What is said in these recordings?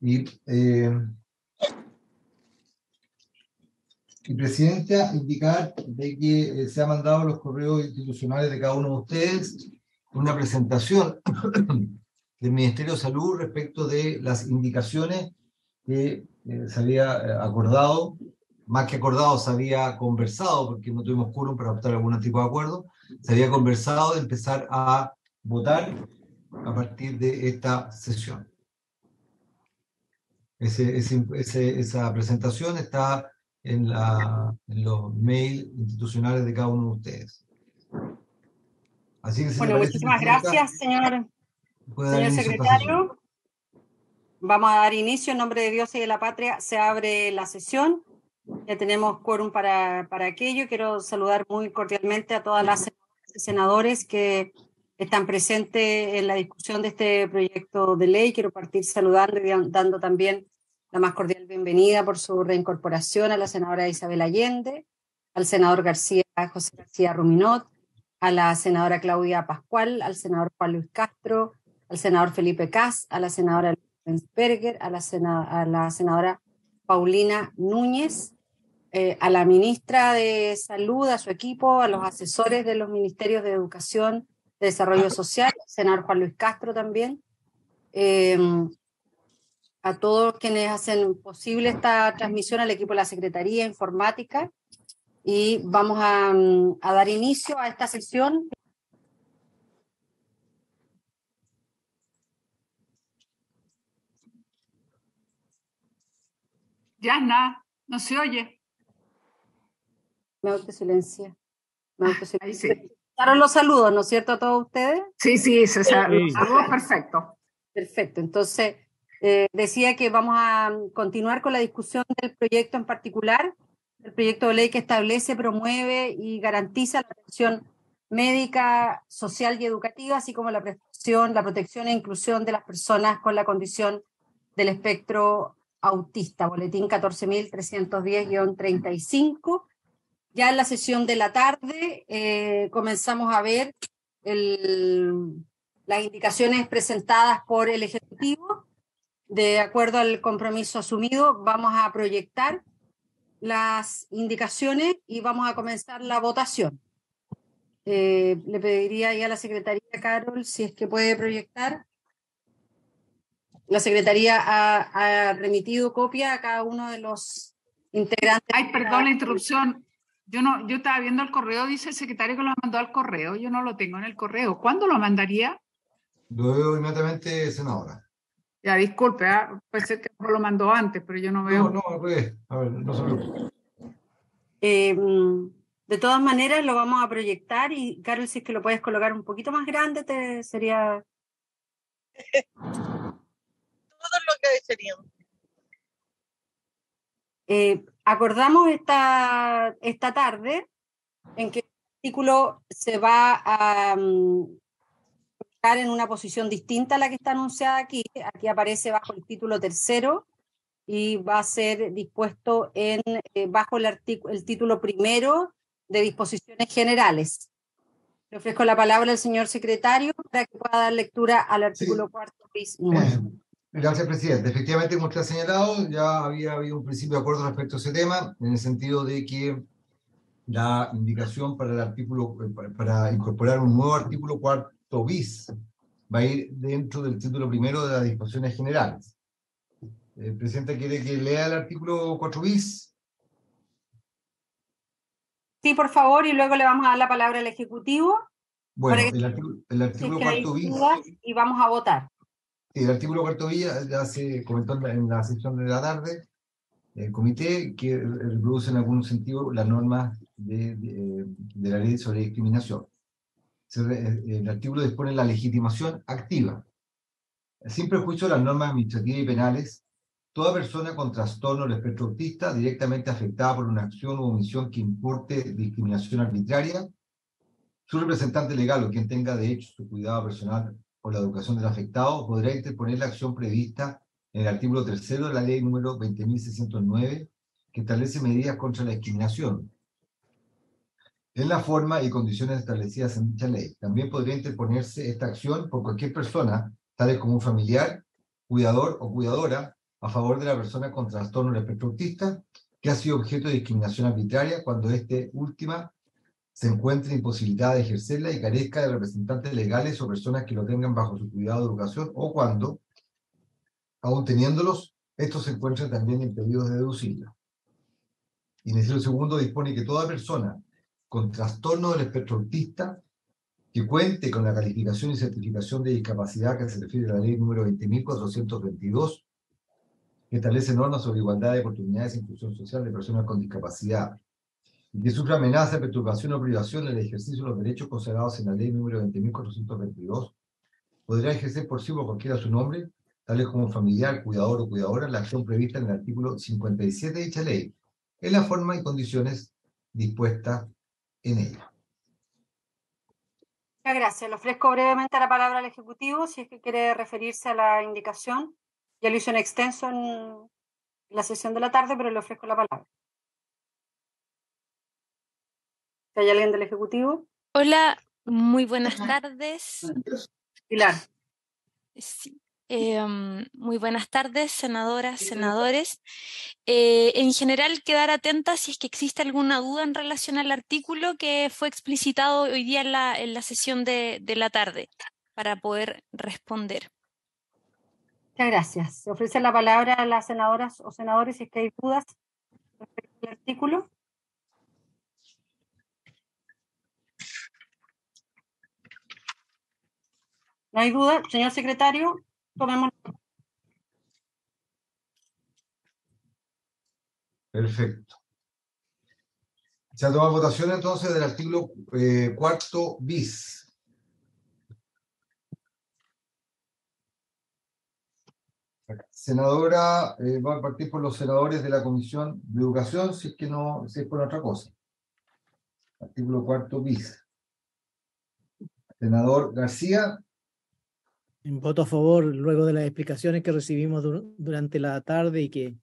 Y, y Presidenta, indicar de que se han mandado los correos institucionales de cada uno de ustedes una presentación del Ministerio de Salud respecto de las indicaciones que se había acordado, más que acordado, se había conversado, porque no tuvimos quórum para adoptar algún tipo de acuerdo, se había conversado de empezar a votar a partir de esta sesión. Esa presentación está en los mails institucionales de cada uno de ustedes. Así que, si bueno, muchísimas gracias, señor secretario. Vamos a dar inicio. En nombre de Dios y de la patria se abre la sesión. Ya tenemos quórum para aquello. Quiero saludar muy cordialmente a todas las senadoras y senadores que están presentes en la discusión de este proyecto de ley. Quiero partir saludando y dando también la más cordial bienvenida por su reincorporación a la senadora Isabel Allende, al senador José García Ruminot, a la senadora Claudia Pascual, al senador Juan Luis Castro, al senador Felipe Cas, a la senadora Berger, a la senadora Paulina Núñez, a la ministra de Salud, a su equipo, a los asesores de los ministerios de Educación, de Desarrollo Social, al senador Juan Luis Castro también, a todos quienes hacen posible esta transmisión, al equipo de la Secretaría Informática, y vamos a dar inicio a esta sesión. Yasna, no se oye. Me autosilencia. Ahí sí. Los saludos, ¿no es cierto, a todos ustedes? Sí, los saludos, perfecto. Perfecto, entonces decía que vamos a continuar con la discusión del proyecto en particular, el proyecto de ley que establece, promueve y garantiza la atención médica, social y educativa, así como la protección e inclusión de las personas con la condición del espectro autista, boletín 14.310-35. Ya en la sesión de la tarde comenzamos a ver las indicaciones presentadas por el Ejecutivo. De acuerdo al compromiso asumido, vamos a proyectar las indicaciones y vamos a comenzar la votación. Le pediría ya a la Secretaría, Carol, si es que puede proyectar. La Secretaría ha remitido copia a cada uno de los integrantes. Ay, perdón la interrupción. Yo estaba viendo el correo, dice el secretario que lo mandó al correo. Yo no lo tengo en el correo. ¿Cuándo lo mandaría? Lo veo inmediatamente, senadora. Ya, disculpe, puede ser que lo mandó antes, pero yo no veo. No, pues, a ver, no se preocupe. De todas maneras, lo vamos a proyectar y, Carol, si es que lo puedes colocar un poquito más grande, sería... Todo lo que desearíamos. Acordamos esta tarde en que el artículo se va a colocar en una posición distinta a la que está anunciada aquí. Aquí aparece bajo el título tercero y va a ser dispuesto bajo el título primero de disposiciones generales. Le ofrezco la palabra al señor secretario para que pueda dar lectura al artículo cuarto bis 9. Gracias, presidente. Efectivamente, como usted ha señalado, ya había habido un principio de acuerdo respecto a ese tema, en el sentido de que la indicación para el artículo, para incorporar un nuevo artículo cuarto bis, va a ir dentro del título primero de las disposiciones generales. ¿El presidente quiere que lea el artículo 4 bis? Sí, por favor, y luego le vamos a dar la palabra al Ejecutivo. Bueno, el artículo cuarto bis. Y vamos a votar. Sí, el artículo cuarto bis ya se comentó en la sesión de la tarde. El comité que reproduce en algún sentido las normas de la ley sobre discriminación. El artículo dispone la legitimación activa. Sin prejuicio de las normas administrativas y penales, toda persona con trastorno del espectro autista directamente afectada por una acción u omisión que importe discriminación arbitraria, su representante legal o quien tenga de hecho su cuidado personal o la educación del afectado podrá interponer la acción prevista en el artículo tercero de la ley número 20.609, que establece medidas contra la discriminación, en la forma y condiciones establecidas en dicha ley. También podría interponerse esta acción por cualquier persona, tales como un familiar, cuidador o cuidadora, a favor de la persona con trastorno del espectro autista que ha sido objeto de discriminación arbitraria cuando última se encuentre imposibilitada de ejercerla y carezca de representantes legales o personas que lo tengan bajo su cuidado de educación, o cuando, aún teniéndolos, estos se encuentran también impedidos de deducirla. Y en el inciso segundo dispone que toda persona con trastorno del espectro autista que cuente con la calificación y certificación de discapacidad que se refiere a la ley número 20.422, que establece normas sobre igualdad de oportunidades e inclusión social de personas con discapacidad, y que sufra amenaza, perturbación o privación en el ejercicio de los derechos consagrados en la ley número 20.422, podrá ejercer por sí o por cualquiera su nombre, tales como familiar, cuidador o cuidadora, la acción prevista en el artículo 57 de dicha ley, en la forma y condiciones dispuestas en ella. Muchas gracias. Le ofrezco brevemente la palabra al Ejecutivo, si es que quiere referirse a la indicación. Ya lo hizo en extenso en la sesión de la tarde, pero le ofrezco la palabra. ¿Hay alguien del Ejecutivo? Hola, muy buenas tardes. Pilar. Sí. Muy buenas tardes, senadoras, senadores. En general, quedar atenta si es que existe alguna duda en relación al artículo que fue explicitado hoy día en la sesión de la tarde, para poder responder. Muchas gracias. Se ofrece la palabra a las senadoras o senadores si es que hay dudas respecto al artículo. No hay duda. Señor secretario, tomemos. Perfecto. Se ha tomado votación entonces del artículo cuarto bis. Senadora, va a partir por los senadores de la Comisión de Educación, si es por otra cosa. Artículo cuarto bis. Senador García. En voto a favor, luego de las explicaciones que recibimos durante la tarde y que,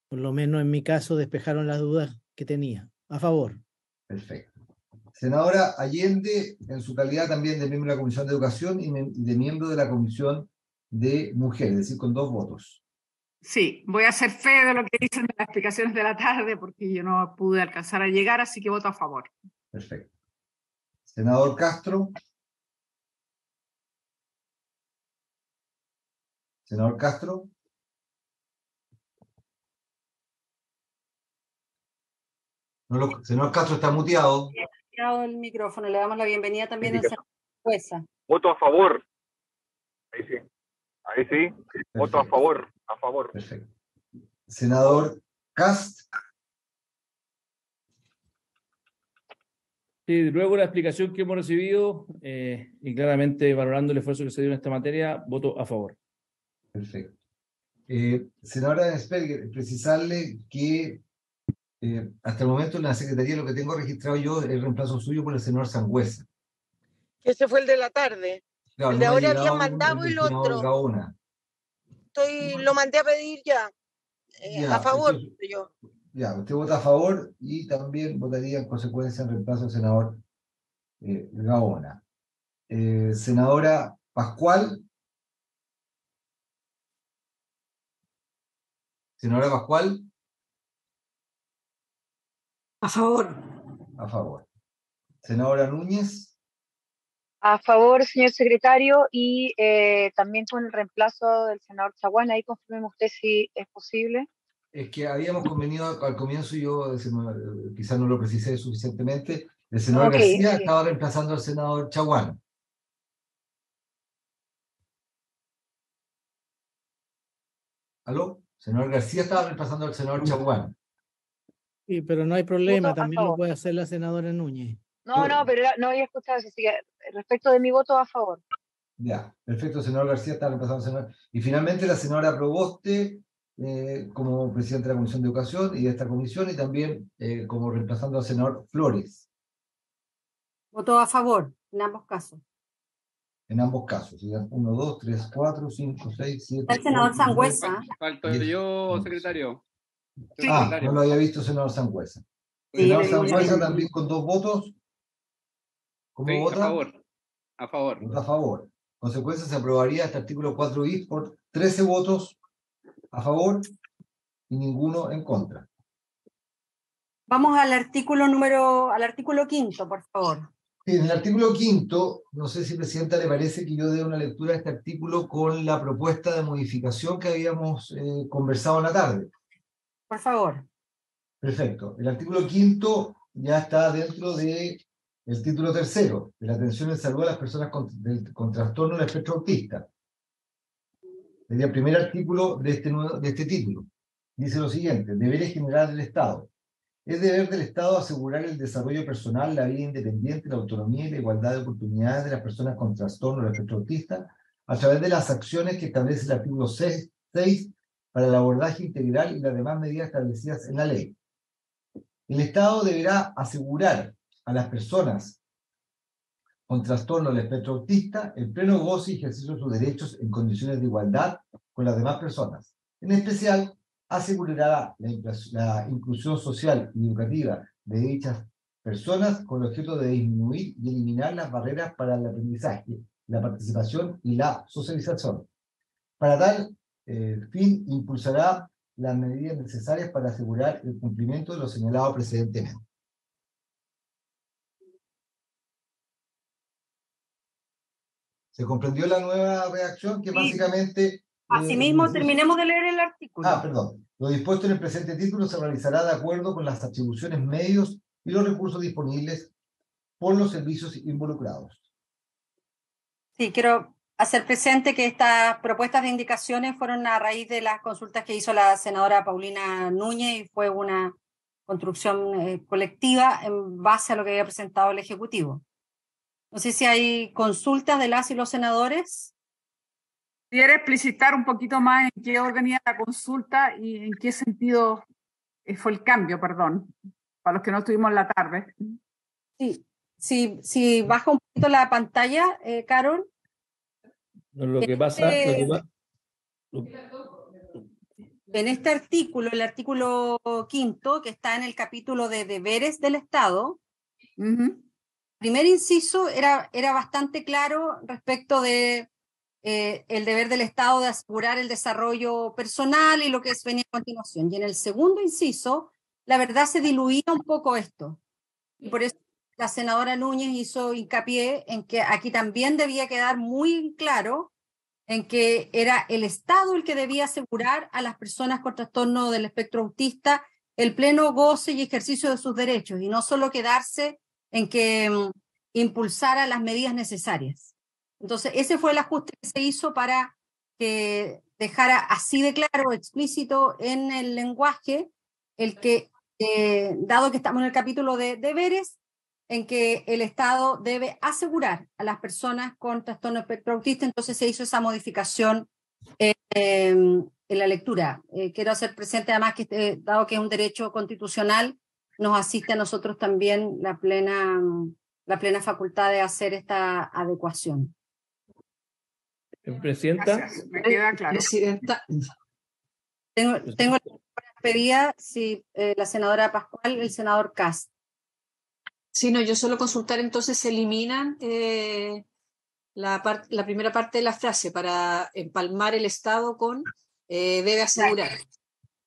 por lo menos en mi caso, despejaron las dudas que tenía. A favor. Perfecto. Senadora Allende, en su calidad también de miembro de la Comisión de Educación y de miembro de la Comisión de Mujeres, es decir, con 2 votos. Sí, voy a hacer fe de lo que dicen de las explicaciones de la tarde porque yo no pude alcanzar a llegar, así que voto a favor. Perfecto. Senador Castro. Senador Castro. Senador Castro está muteado. El micrófono. Le damos la bienvenida también al senador Sangüesa. Voto a favor. Ahí sí. Ahí sí. Perfecto. Voto a favor. A favor. Perfecto. Senador Cast. Sí, luego de la explicación que hemos recibido y claramente valorando el esfuerzo que se dio en esta materia, voto a favor. Perfecto. Senadora Sperger, precisarle que hasta el momento en la Secretaría lo que tengo registrado yo es el reemplazo suyo por el senador Sangüesa. Ese fue el de la tarde. Claro, el de no ahora ha había mandado el otro. Gaona. Lo mandé a pedir ya. A favor. Entonces, ya, usted vota a favor y también votaría en consecuencia en reemplazo del senador Gaona. Senadora Pascual. Senadora Pascual. A favor. A favor. Senadora Núñez. A favor, señor secretario, y también con el reemplazo del senador Chaguán, ahí confirme usted si es posible. Es que habíamos convenido al comienzo, yo quizás no lo precisé suficientemente, el senador García estaba reemplazando al senador Chaguán. ¿Aló? Senador García estaba reemplazando al senador Chaguán. Sí, pero no hay problema, Voto también lo puede hacer la senadora Núñez. No, pero no había escuchado eso, así que respecto de mi voto a favor. Ya, perfecto, senador García está reemplazando al senador. Y finalmente la senadora Proboste como presidente de la Comisión de Educación y de esta comisión, y también como reemplazando al senador Flores. Votó a favor, en ambos casos. En ambos casos, 1, 2, 3, 4, 5, 6, 7. El senador Sangüesa. Falto yo, secretario. Sí. No lo había visto, senador Sangüesa. Sí, Senador Sangüesa también con 2 votos. ¿Cómo sí, vota? A favor. A favor. Vota a favor. En consecuencia, se aprobaría este artículo 4 bis por 13 votos a favor y ninguno en contra. Vamos al artículo quinto, por favor. Sí, en el artículo quinto, no sé si, Presidenta, le parece que yo dé una lectura de este artículo con la propuesta de modificación que habíamos conversado en la tarde. Por favor. Perfecto. El artículo quinto ya está dentro del título tercero, de la atención en salud a las personas con trastorno del espectro autista. Sería el primer artículo de este título. Dice lo siguiente: deberes generales del Estado. Es deber del Estado asegurar el desarrollo personal, la vida independiente, la autonomía y la igualdad de oportunidades de las personas con trastorno del espectro autista a través de las acciones que establece el artículo 6 para el abordaje integral y las demás medidas establecidas en la ley. El Estado deberá asegurar a las personas con trastorno del espectro autista el pleno goce y ejercicio de sus derechos en condiciones de igualdad con las demás personas. En especial, asegurará la inclusión social y educativa de dichas personas con el objeto de disminuir y eliminar las barreras para el aprendizaje, la participación y la socialización. Para tal fin, impulsará las medidas necesarias para asegurar el cumplimiento de lo señalado precedentemente. ¿Se comprendió la nueva redacción que básicamente... Asimismo, terminemos de leer el artículo. Perdón. Lo dispuesto en el presente título se realizará de acuerdo con las atribuciones, medios y los recursos disponibles por los servicios involucrados. Sí, quiero hacer presente que estas propuestas de indicaciones fueron a raíz de las consultas que hizo la senadora Paulina Núñez y fue una construcción colectiva en base a lo que había presentado el Ejecutivo. No sé si hay consultas de las y los senadores. ¿Quiere explicitar un poquito más en qué orden iba la consulta y en qué sentido fue el cambio, perdón, para los que no estuvimos en la tarde? Sí, si baja un poquito la pantalla, Carol. Lo que pasa... En este artículo, el artículo quinto, que está en el capítulo de deberes del Estado, primer inciso era bastante claro respecto de el deber del Estado de asegurar el desarrollo personal y lo que venía a continuación. Y en el segundo inciso, la verdad se diluía un poco esto. Y por eso la senadora Núñez hizo hincapié en que aquí también debía quedar muy claro en que era el Estado el que debía asegurar a las personas con trastorno del espectro autista el pleno goce y ejercicio de sus derechos, y no solo quedarse en que impulsara las medidas necesarias. Entonces, ese fue el ajuste que se hizo para que dejara así de claro, explícito en el lenguaje, el que, dado que estamos en el capítulo de deberes, en que el Estado debe asegurar a las personas con trastorno espectro autista, entonces se hizo esa modificación en la lectura. Quiero hacer presente además que, dado que es un derecho constitucional, nos asiste a nosotros también la plena facultad de hacer esta adecuación. Presidenta. Gracias. Me queda claro. Presidenta. Tengo la pedida, si la senadora Pascual, el senador Cast. Sí, no, yo solo consultar, entonces se eliminan la primera parte de la frase para empalmar el Estado con debe asegurar.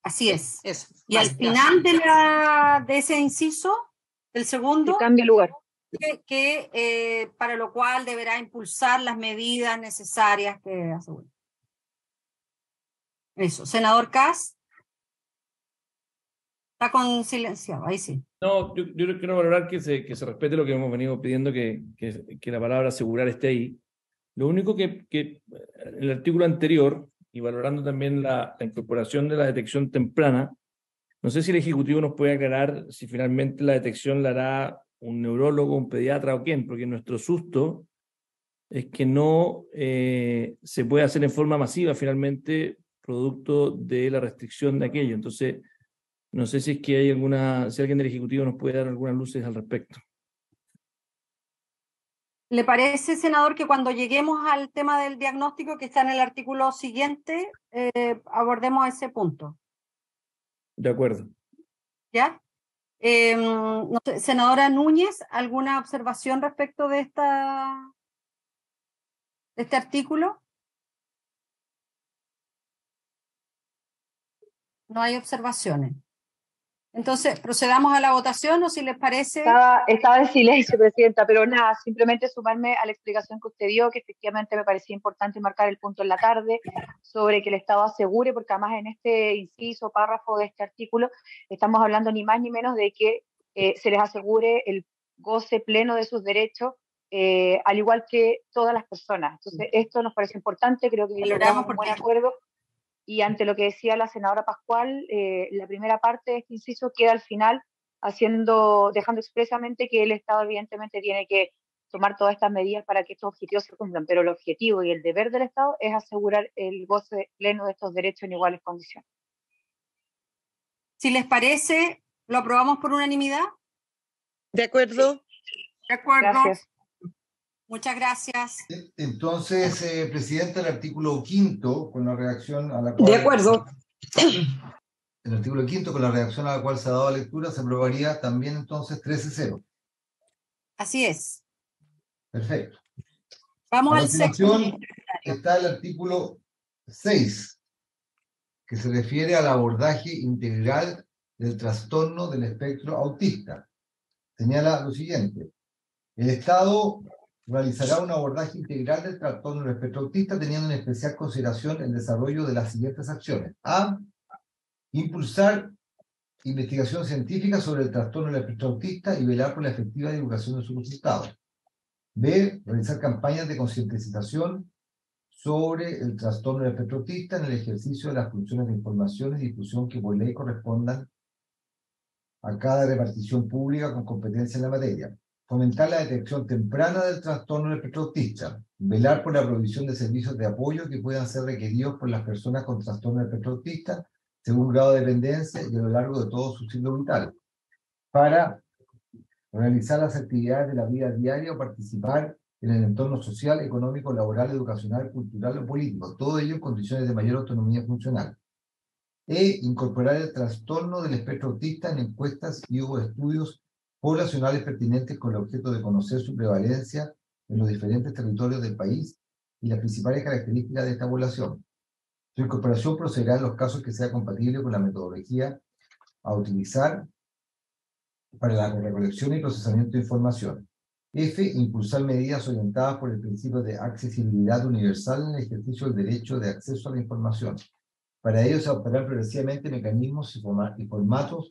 Así es. Eso. Y al final de ese inciso, el segundo, Que cambie lugar. que para lo cual deberá impulsar las medidas necesarias que aseguren. Eso. Senador Kass. Está con silenciado, ahí sí. No, yo quiero valorar que se respete lo que hemos venido pidiendo, que la palabra asegurar esté ahí. Lo único que el artículo anterior, y valorando también la incorporación de la detección temprana, no sé si el Ejecutivo nos puede aclarar si finalmente la detección la hará un neurólogo, un pediatra o quién, porque nuestro susto es que no se puede hacer en forma masiva finalmente producto de la restricción de aquello. Entonces, no sé si es que hay si alguien del Ejecutivo nos puede dar algunas luces al respecto. ¿Le parece, senador, que cuando lleguemos al tema del diagnóstico que está en el artículo siguiente, abordemos ese punto? De acuerdo. ¿Ya? No sé, senadora Núñez, ¿alguna observación respecto de este artículo? No hay observaciones. Entonces, procedamos a la votación, o si les parece... Estaba en silencio, Presidenta, pero nada, simplemente sumarme a la explicación que usted dio, que efectivamente me parecía importante marcar el punto en la tarde sobre que el Estado asegure, porque además en este inciso, párrafo de este artículo, estamos hablando ni más ni menos de que se les asegure el goce pleno de sus derechos, al igual que todas las personas. Entonces, esto nos parece importante, creo que logramos un buen acuerdo. Y ante lo que decía la senadora Pascual, la primera parte de este inciso queda al final, dejando expresamente que el Estado evidentemente tiene que tomar todas estas medidas para que estos objetivos se cumplan, pero el objetivo y el deber del Estado es asegurar el goce pleno de estos derechos en iguales condiciones. Si les parece, ¿lo aprobamos por unanimidad? De acuerdo. De acuerdo. Gracias. Muchas gracias. Entonces, Presidenta, el artículo 5º, con la redacción a la cual... De acuerdo. El artículo 5º, con la redacción a la cual se ha dado lectura, se aprobaría también entonces 13-0. Así es. Perfecto. Vamos al segundo. sexto. Está el artículo 6, que se refiere al abordaje integral del trastorno del espectro autista. Señala lo siguiente: el Estado realizará un abordaje integral del trastorno del espectro autista, teniendo en especial consideración el desarrollo de las siguientes acciones. A. Impulsar investigación científica sobre el trastorno del espectro autista y velar por la efectiva divulgación de sus resultados. B. Realizar campañas de concientización sobre el trastorno del espectro autista en el ejercicio de las funciones de información y difusión que por ley correspondan a cada repartición pública con competencia en la materia. Fomentar la detección temprana del trastorno del espectro autista. Velar por la provisión de servicios de apoyo que puedan ser requeridos por las personas con trastorno del espectro autista según grado de dependencia y a lo largo de todo su ciclo vital. Para realizar las actividades de la vida diaria o participar en el entorno social, económico, laboral, educacional, cultural o político. Todo ello en condiciones de mayor autonomía funcional. E. Incorporar el trastorno del espectro autista en encuestas y o estudios poblacionales pertinentes con el objeto de conocer su prevalencia en los diferentes territorios del país y las principales características de esta población. Su incorporación procederá en los casos que sea compatible con la metodología a utilizar para la recolección y procesamiento de información. F. Impulsar medidas orientadas por el principio de accesibilidad universal en el ejercicio del derecho de acceso a la información. Para ello se adoptarán progresivamente mecanismos y formatos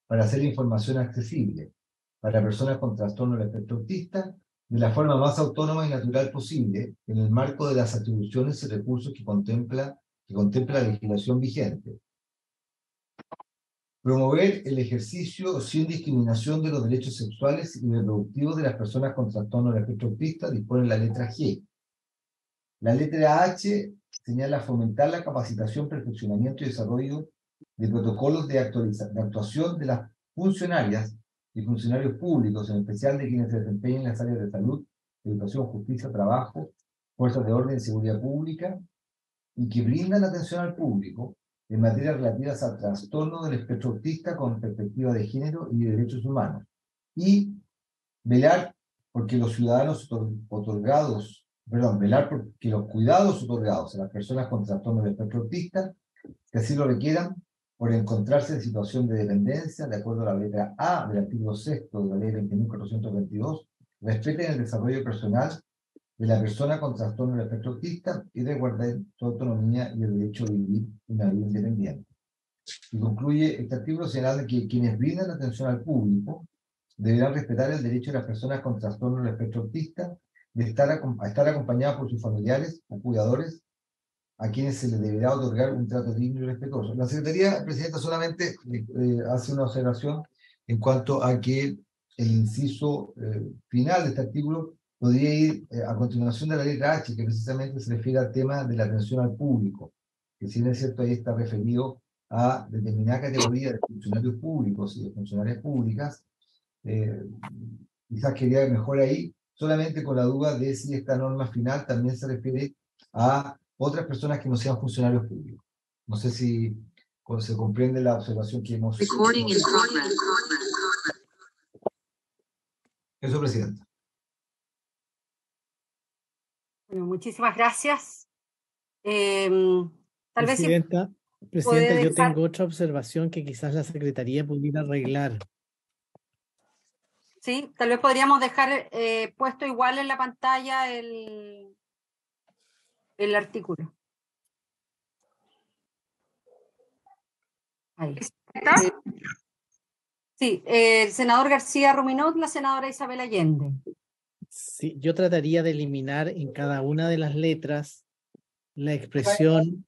para hacer la información accesible para personas con trastorno del espectro autista de la forma más autónoma y natural posible en el marco de las atribuciones y recursos que contempla la legislación vigente. Promover el ejercicio sin discriminación de los derechos sexuales y reproductivos de las personas con trastorno del espectro autista, dispone la letra G. La letra H señala fomentar la capacitación, perfeccionamiento y desarrollo de protocolos de actuación de las funcionarias y funcionarios públicos, en especial de quienes se desempeñan en las áreas de salud, educación, justicia, trabajo, fuerzas de orden y seguridad pública, y que brindan atención al público en materias relativas al trastorno del espectro autista con perspectiva de género y de derechos humanos. Y velar porque los ciudadanos velar porque los cuidados otorgados a las personas con trastorno del espectro autista, que así lo requieran, por encontrarse en situación de dependencia, de acuerdo a la letra A del artículo 6 de la ley 20.422, respeten el desarrollo personal de la persona con trastorno del espectro autista y resguardar su autonomía y el derecho a vivir una vida independiente. Y concluye este artículo señalando que quienes brindan atención al público deberán respetar el derecho de las personas con trastorno del espectro autista de estar acompañadas por sus familiares o cuidadores a quienes se les deberá otorgar un trato digno y respetuoso. La Secretaría, Presidenta, solamente hace una observación en cuanto a que el inciso final de este artículo podría ir a continuación de la letra H, que precisamente se refiere al tema de la atención al público, que si bien es cierto ahí está referido a determinada categoría de funcionarios públicos y de funcionarias públicas, quizás quería mejor ahí, solamente con la duda de si esta norma final también se refiere a otras personas que no sean funcionarios públicos. No sé si se comprende la observación que hemos hecho. Eso, Presidenta. Bueno, muchísimas gracias. Tal Presidenta, vez Presidenta, yo tengo otra observación que quizás la Secretaría pudiera arreglar. Sí, tal vez podríamos dejar puesto igual en la pantalla el artículo. Ahí. Sí, el senador García Ruminot, la senadora Isabel Allende. Sí, yo trataría de eliminar en cada una de las letras la expresión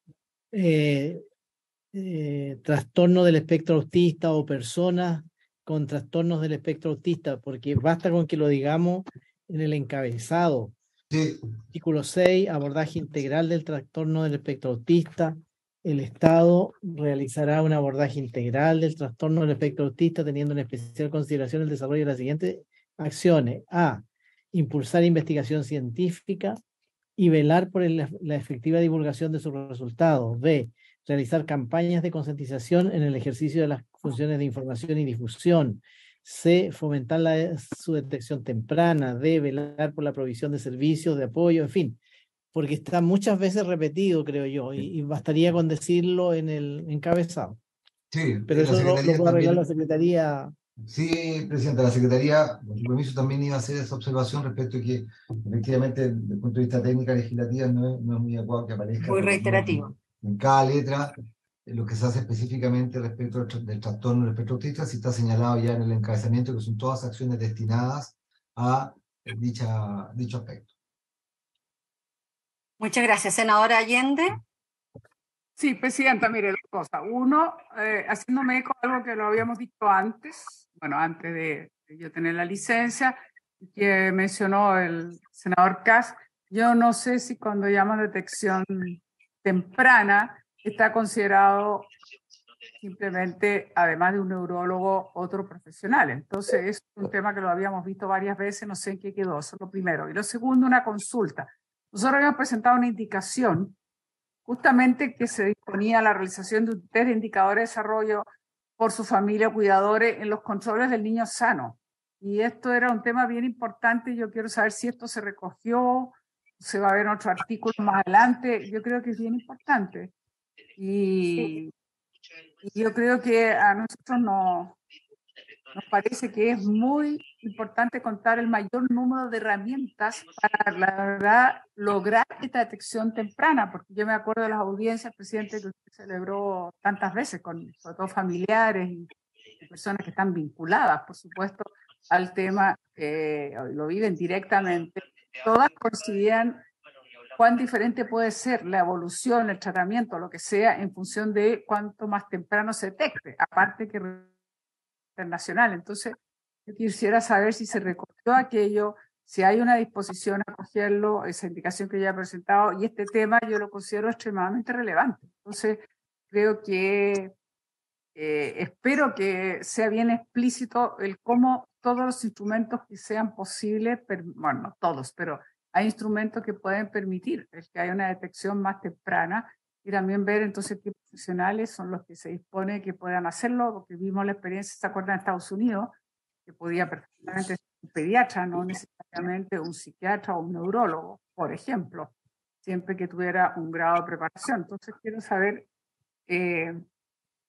trastorno del espectro autista o personas con trastornos del espectro autista, porque basta con que lo digamos en el encabezado. Sí. Artículo 6, abordaje integral del trastorno del espectro autista. El Estado realizará un abordaje integral del trastorno del espectro autista, teniendo en especial consideración el desarrollo de las siguientes acciones. A. Impulsar investigación científica y velar por la efectiva divulgación de sus resultados. B. Realizar campañas de concientización en el ejercicio de las funciones de información y difusión. C. Fomentar su detección temprana. D. Velar por la provisión de servicios de apoyo, en fin, porque está muchas veces repetido, creo yo, y bastaría con decirlo en el encabezado. Sí, pero eso lo puede arreglar la Secretaría. Sí, Presidenta, la Secretaría, con su permiso, también iba a hacer esa observación respecto a que, efectivamente, desde el punto de vista técnica legislativa, no es muy adecuado que aparezca muy reiterativo en cada letra lo que se hace específicamente respecto del trastorno del espectro autista, si está señalado ya en el encabezamiento que son todas acciones destinadas a dicho aspecto. Muchas gracias. Senadora Allende. Sí, Presidenta, mire, dos cosas. Uno, haciéndome eco de algo que lo habíamos dicho antes, bueno, antes de yo tener la licencia, que mencionó el senador Kass, yo no sé si cuando llaman detección temprana está considerado simplemente, además de un neurólogo, otro profesional. Entonces, es un tema que lo habíamos visto varias veces, no sé en qué quedó, eso es lo primero. Y lo segundo, una consulta. Nosotros habíamos presentado una indicación justamente que se disponía la realización de un test de indicadores de desarrollo por su familia o cuidadores en los controles del niño sano. Y esto era un tema bien importante. Yo quiero saber si esto se recogió, se va a ver en otro artículo más adelante. Yo creo que es bien importante. Y yo creo que a nosotros nos parece que es muy importante contar el mayor número de herramientas para, la verdad, lograr esta detección temprana, porque yo me acuerdo de las audiencias, presidente, que usted celebró tantas veces con, sobre todo, familiares y personas que están vinculadas, por supuesto, al tema, lo viven directamente. Todas consideran cuán diferente puede ser la evolución, el tratamiento, lo que sea, en función de cuánto más temprano se detecte, aparte que internacional. Entonces, yo quisiera saber si se recogió aquello, si hay una disposición a acogerlo, esa indicación que ya he presentado, y este tema yo lo considero extremadamente relevante. Entonces, creo que espero que sea bien explícito el cómo todos los instrumentos que sean posibles, bueno, no todos, pero hay instrumentos que pueden permitir el que haya una detección más temprana y también ver entonces qué profesionales son los que se dispone que puedan hacerlo, porque vimos la experiencia, ¿se acuerdan? En Estados Unidos, que podía perfectamente ser un pediatra, no necesariamente un psiquiatra o un neurólogo, por ejemplo, siempre que tuviera un grado de preparación. Entonces quiero saber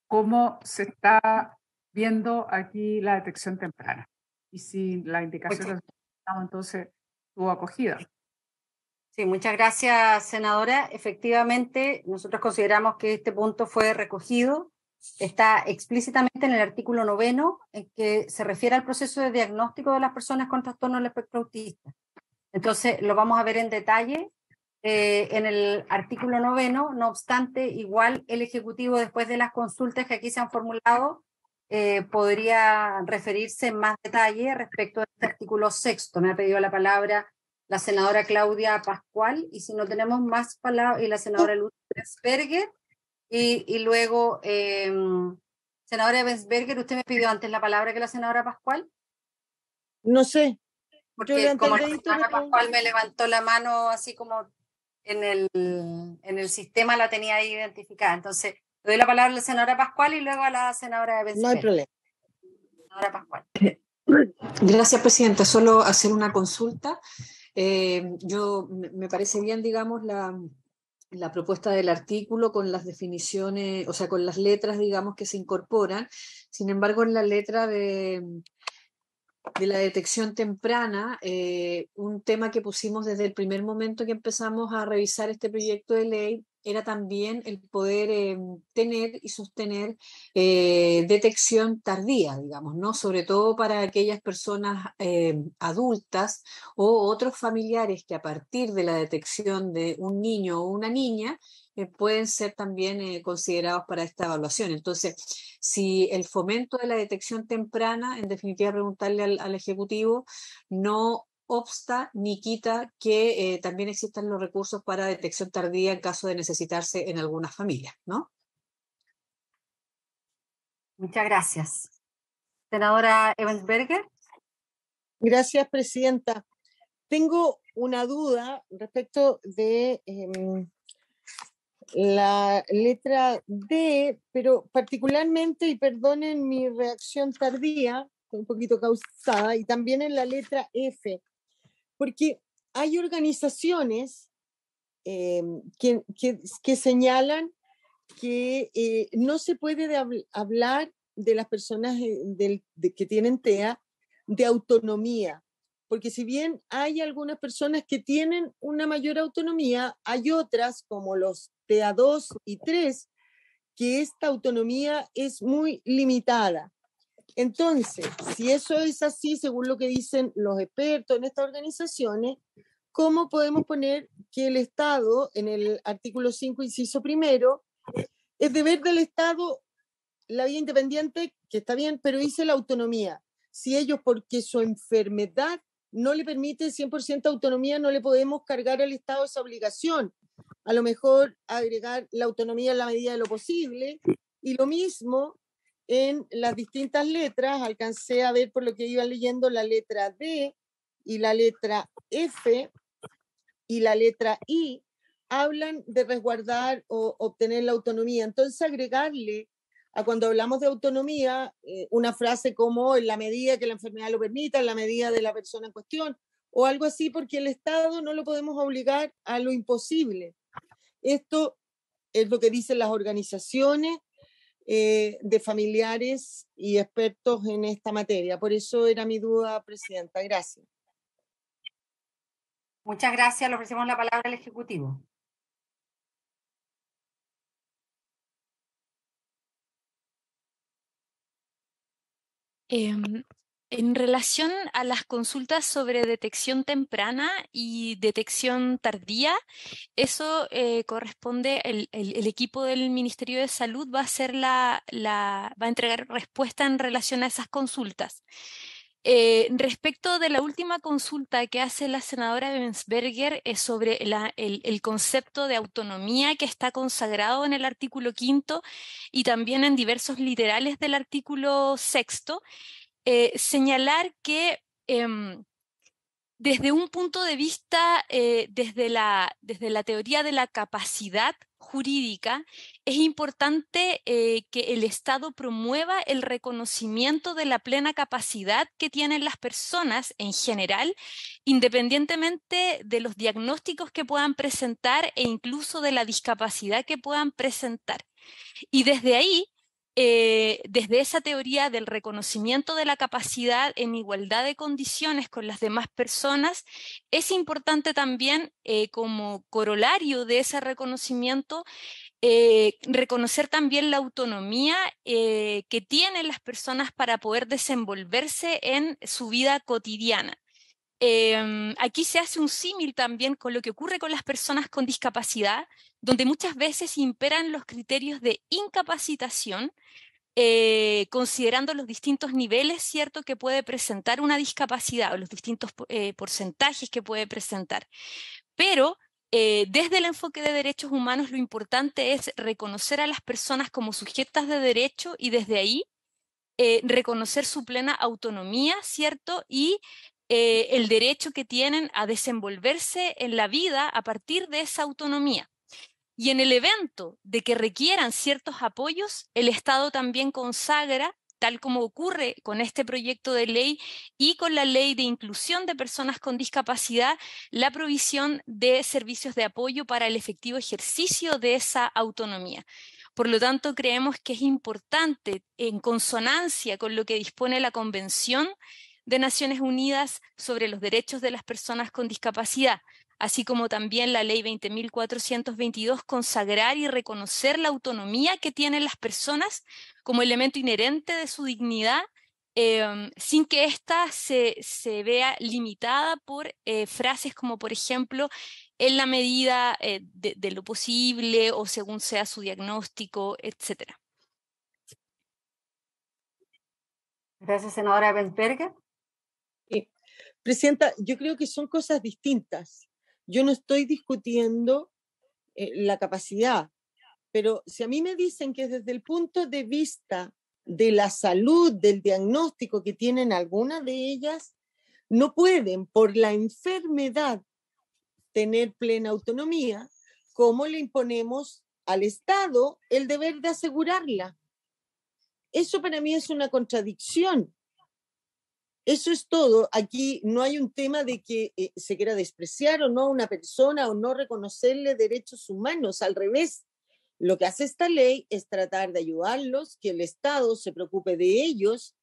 cómo se está viendo aquí la detección temprana y si la indicación entonces tuvo acogida. Sí, muchas gracias, senadora. Efectivamente, nosotros consideramos que este punto fue recogido. Está explícitamente en el artículo 9, en que se refiere al proceso de diagnóstico de las personas con trastorno del espectro autista. Entonces, lo vamos a ver en detalle en el artículo 9. No obstante, igual el Ejecutivo, después de las consultas que aquí se han formulado, podría referirse en más detalle respecto a este artículo 6. Me ha pedido la palabra la senadora Claudia Pascual, y si no tenemos más palabras, y la senadora Luz Bensberger, y luego, senadora Bensberger, ¿usted me pidió antes la palabra que la senadora Pascual? No sé. Porque como la senadora Pascual me levantó la mano así como en el sistema la tenía ahí identificada. Entonces, le doy la palabra a la senadora Pascual y luego a la senadora Bensberger. No hay problema. Senadora Pascual. Gracias, Presidenta. Solo hacer una consulta. Yo me parece bien, digamos, la propuesta del artículo con las definiciones, o sea, con las letras, digamos, que se incorporan. Sin embargo, en la letra de la detección temprana, un tema que pusimos desde el primer momento que empezamos a revisar este proyecto de ley era también el poder tener y sostener detección tardía, digamos, ¿no? Sobre todo para aquellas personas adultas o otros familiares que a partir de la detección de un niño o una niña pueden ser también considerados para esta evaluación. Entonces, si el fomento de la detección temprana, en definitiva preguntarle al Ejecutivo, no obsta ni quita que también existan los recursos para detección tardía en caso de necesitarse en algunas familias, ¿no? Muchas gracias. Senadora Evansberger. Gracias, presidenta. Tengo una duda respecto de la letra D, pero particularmente, y perdonen mi reacción tardía, un poquito causada, y también en la letra F, porque hay organizaciones que señalan que no se puede hablar de las personas que tienen TEA de autonomía, porque si bien hay algunas personas que tienen una mayor autonomía, hay otras como los TEA 2 y 3 que esta autonomía es muy limitada. Entonces, si eso es así, según lo que dicen los expertos en estas organizaciones, ¿cómo podemos poner que el Estado, en el artículo 5, inciso primero, es deber del Estado la vía independiente, que está bien, pero dice la autonomía? Si ellos, porque su enfermedad no le permite 100% autonomía, no le podemos cargar al Estado esa obligación. A lo mejor agregar la autonomía en la medida de lo posible, y lo mismo en las distintas letras. Alcancé a ver, por lo que iba leyendo, la letra D y la letra F y la letra I hablan de resguardar o obtener la autonomía. Entonces, agregarle a cuando hablamos de autonomía una frase como en la medida que la enfermedad lo permita, en la medida de la persona en cuestión, o algo así, porque el Estado no lo podemos obligar a lo imposible. Esto es lo que dicen las organizaciones de familiares y expertos en esta materia. Por eso era mi duda, presidenta. Gracias. Muchas gracias. Le ofrecemos la palabra al Ejecutivo. En relación a las consultas sobre detección temprana y detección tardía, eso corresponde, el equipo del Ministerio de Salud va a hacer va a entregar respuesta en relación a esas consultas. Respecto de la última consulta que hace la senadora Evansberger sobre el concepto de autonomía que está consagrado en el artículo 5 y también en diversos literales del artículo 6, señalar que desde un punto de vista, desde la teoría de la capacidad jurídica, es importante que el Estado promueva el reconocimiento de la plena capacidad que tienen las personas en general, independientemente de los diagnósticos que puedan presentar e incluso de la discapacidad que puedan presentar. Y desde ahí, desde esa teoría del reconocimiento de la capacidad en igualdad de condiciones con las demás personas, es importante también, como corolario de ese reconocimiento, reconocer también la autonomía que tienen las personas para poder desenvolverse en su vida cotidiana. Aquí se hace un símil también con lo que ocurre con las personas con discapacidad, donde muchas veces imperan los criterios de incapacitación, considerando los distintos niveles, ¿cierto?, que puede presentar una discapacidad o los distintos porcentajes que puede presentar. Pero desde el enfoque de derechos humanos, lo importante es reconocer a las personas como sujetas de derecho y desde ahí reconocer su plena autonomía, ¿cierto?, y el derecho que tienen a desenvolverse en la vida a partir de esa autonomía. Y en el evento de que requieran ciertos apoyos, el Estado también consagra tal como ocurre con este proyecto de ley y con la ley de inclusión de personas con discapacidad, la provisión de servicios de apoyo para el efectivo ejercicio de esa autonomía. Por lo tanto, creemos que es importante, en consonancia con lo que dispone la Convención de Naciones Unidas sobre los derechos de las personas con discapacidad, así como también la Ley 20.422, consagrar y reconocer la autonomía que tienen las personas como elemento inherente de su dignidad, sin que ésta se vea limitada por frases como, por ejemplo, en la medida de lo posible o según sea su diagnóstico, etc. Gracias, senadora Bensberger. Presidenta, yo creo que son cosas distintas. Yo no estoy discutiendo la capacidad, pero si a mí me dicen que desde el punto de vista de la salud, del diagnóstico que tienen algunas de ellas, no pueden por la enfermedad tener plena autonomía, ¿cómo le imponemos al Estado el deber de asegurarla? Eso para mí es una contradicción. Eso es todo. Aquí no hay un tema de que se quiera despreciar o no a una persona o no reconocerle derechos humanos. Al revés, lo que hace esta ley es tratar de ayudarlos, que el Estado se preocupe de ellos,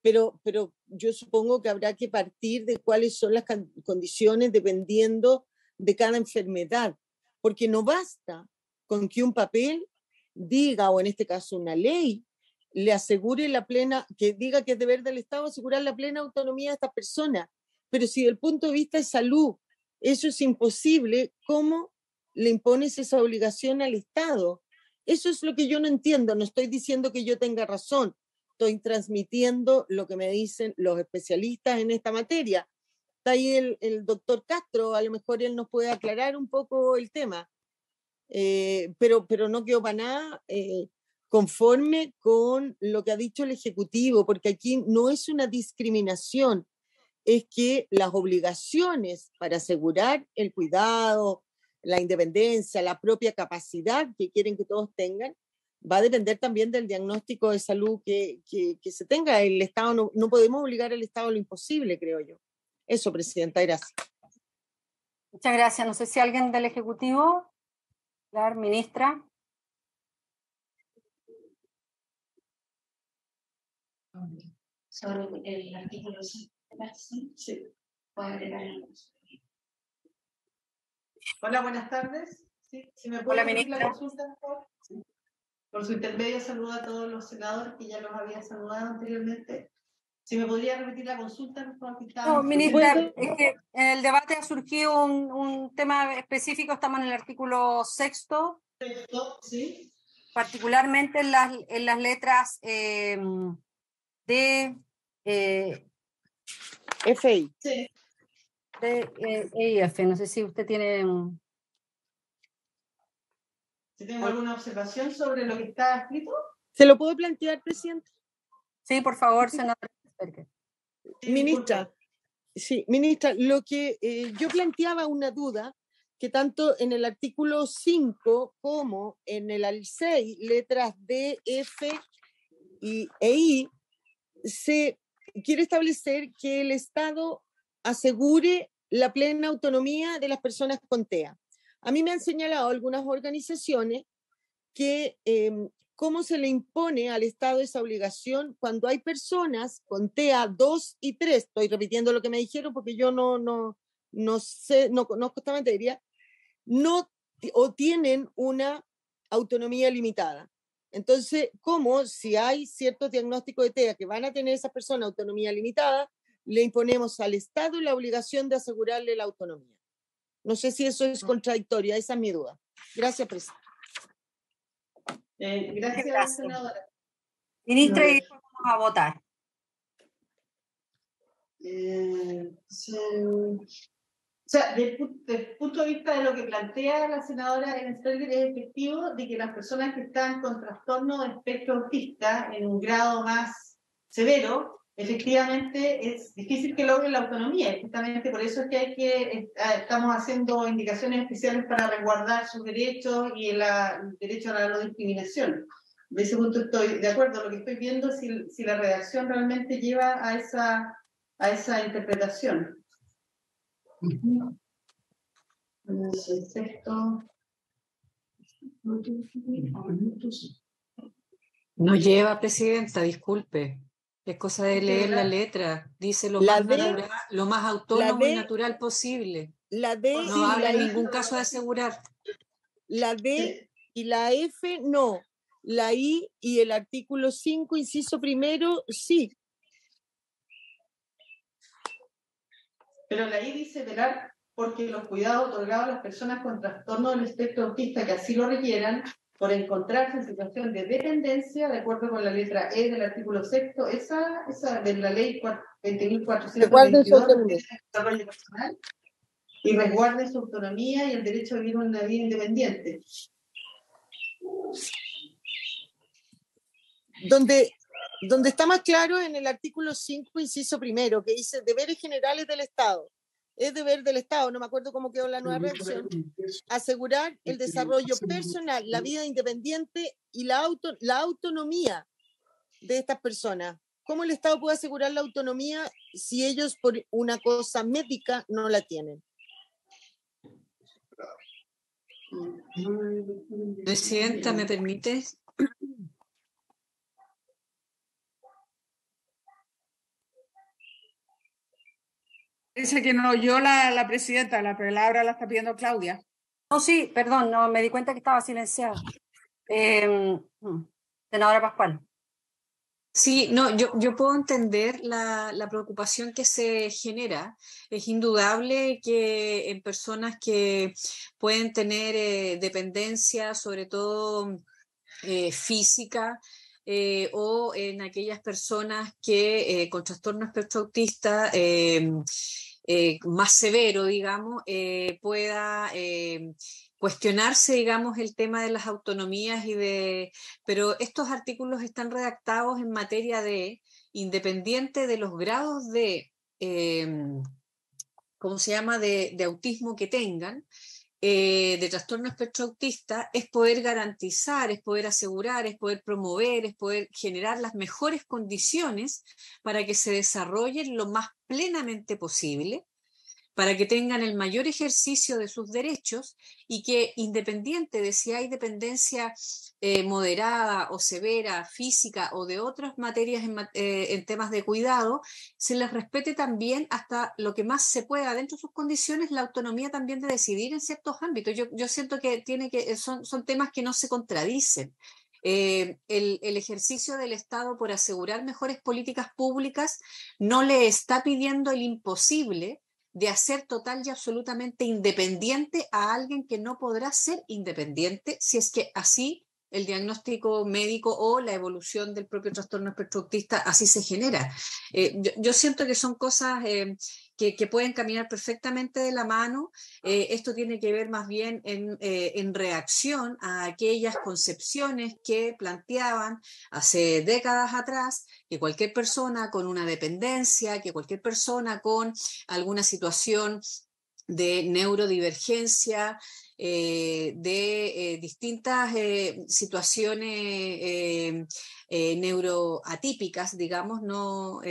pero yo supongo que habrá que partir de cuáles son las condiciones dependiendo de cada enfermedad, porque no basta con que un papel diga, o en este caso una ley, le asegure la plena, que diga que es deber del Estado asegurar la plena autonomía de estas personas. Pero si desde el punto de vista de salud eso es imposible, ¿cómo le impones esa obligación al Estado? Eso es lo que yo no entiendo. No estoy diciendo que yo tenga razón, estoy transmitiendo lo que me dicen los especialistas en esta materia. Está ahí el doctor Castro, a lo mejor él nos puede aclarar un poco el tema, pero no quedo para nada conforme con lo que ha dicho el Ejecutivo, porque aquí no es una discriminación, es que las obligaciones para asegurar el cuidado, la independencia, la propia capacidad que quieren que todos tengan, va a depender también del diagnóstico de salud que se tenga. El Estado no podemos obligar al Estado a lo imposible, creo yo. Eso, Presidenta, gracias. Muchas gracias. No sé si alguien del Ejecutivo, la ministra. Sobre el artículo 5, sí. Hola, buenas tardes. Sí, si me puede repetir la consulta, por favor. Sí. Por su intermedio, saludo a todos los senadores que ya los había saludado anteriormente. Si me podría repetir la consulta, por favor. No, ministra, es que en el debate ha surgido un tema específico, estamos en el artículo 6, sí. Particularmente en las letras de FI. Sí. De E y F. No sé si usted tiene... Si tengo alguna observación sobre lo que está escrito. ¿Se lo puedo plantear, Presidente? Sí, por favor, senadora. Ministra, sí, ministra, lo que yo planteaba una duda, que tanto en el artículo 5 como en el 6, letras D, F e I, se quiere establecer que el Estado asegure la plena autonomía de las personas con TEA. A mí me han señalado algunas organizaciones que cómo se le impone al Estado esa obligación cuando hay personas con TEA 2 y 3, estoy repitiendo lo que me dijeron porque yo no sé, no conozco esta materia, o tienen una autonomía limitada. Entonces, ¿cómo si hay ciertos diagnósticos de TEA que van a tener esas personas autonomía limitada, le imponemos al Estado la obligación de asegurarle la autonomía? No sé si eso es contradictorio, esa es mi duda. Gracias, Presidenta. Gracias, senadora. Ministra, y después vamos a votar. O sea, desde el punto de vista de lo que plantea la senadora Bensberger, es efectivo de que las personas que están con trastorno de espectro autista en un grado más severo, efectivamente es difícil que logren la autonomía. Justamente por eso es que estamos haciendo indicaciones especiales para resguardar sus derechos y el derecho a la no discriminación. De ese punto estoy de acuerdo. Lo que estoy viendo es si la redacción realmente lleva a esa interpretación. El sexto. No lleva, presidenta, disculpe. Es cosa de leer la letra. Dice lo más autónomo y natural posible. La D no habla en ningún caso de asegurar. La D y la F no. La I y el artículo 5, inciso primero, sí. Pero la I dice velar porque los cuidados otorgados a las personas con trastorno del espectro autista que así lo requieran, por encontrarse en situación de dependencia, de acuerdo con la letra E del artículo 6, esa de la ley 20.422 de desarrollo personal, y resguarden su autonomía y el derecho a vivir una vida independiente. Donde está más claro en el artículo 5, inciso primero, que dice deberes generales del Estado. Es deber del Estado, no me acuerdo cómo quedó la nueva redacción, asegurar el desarrollo personal, la vida independiente y la autonomía de estas personas. ¿Cómo el Estado puede asegurar la autonomía si ellos por una cosa médica no la tienen? Presidenta, ¿me permite? Dice que no oyó la presidenta, la palabra la está pidiendo Claudia. No, sí, perdón, no me di cuenta que estaba silenciada. Senadora Pascual. Sí, no, yo puedo entender la preocupación que se genera. Es indudable que en personas que pueden tener dependencia, sobre todo física, o en aquellas personas que con trastorno espectro autista más severo, digamos, pueda cuestionarse, digamos, el tema de las autonomías pero estos artículos están redactados en materia de, independiente de los grados de, ¿cómo se llama?, de autismo que tengan, de trastorno espectro autista, es poder garantizar, es poder asegurar, es poder promover, es poder generar las mejores condiciones para que se desarrollen lo más plenamente posible, para que tengan el mayor ejercicio de sus derechos y que, independiente de si hay dependencia moderada o severa, física o de otras materias en temas de cuidado, se les respete también hasta lo que más se pueda dentro de sus condiciones la autonomía también de decidir en ciertos ámbitos. Yo siento que son temas que no se contradicen. El ejercicio del Estado por asegurar mejores políticas públicas no le está pidiendo el imposible de hacer total y absolutamente independiente a alguien que no podrá ser independiente si es que así el diagnóstico médico o la evolución del propio trastorno espectro autista así se genera. Yo siento que son cosas que pueden caminar perfectamente de la mano. Esto tiene que ver más bien en reacción a aquellas concepciones que planteaban hace décadas atrás que cualquier persona con una dependencia, que cualquier persona con alguna situación de neurodivergencia, de distintas situaciones neuroatípicas, digamos, no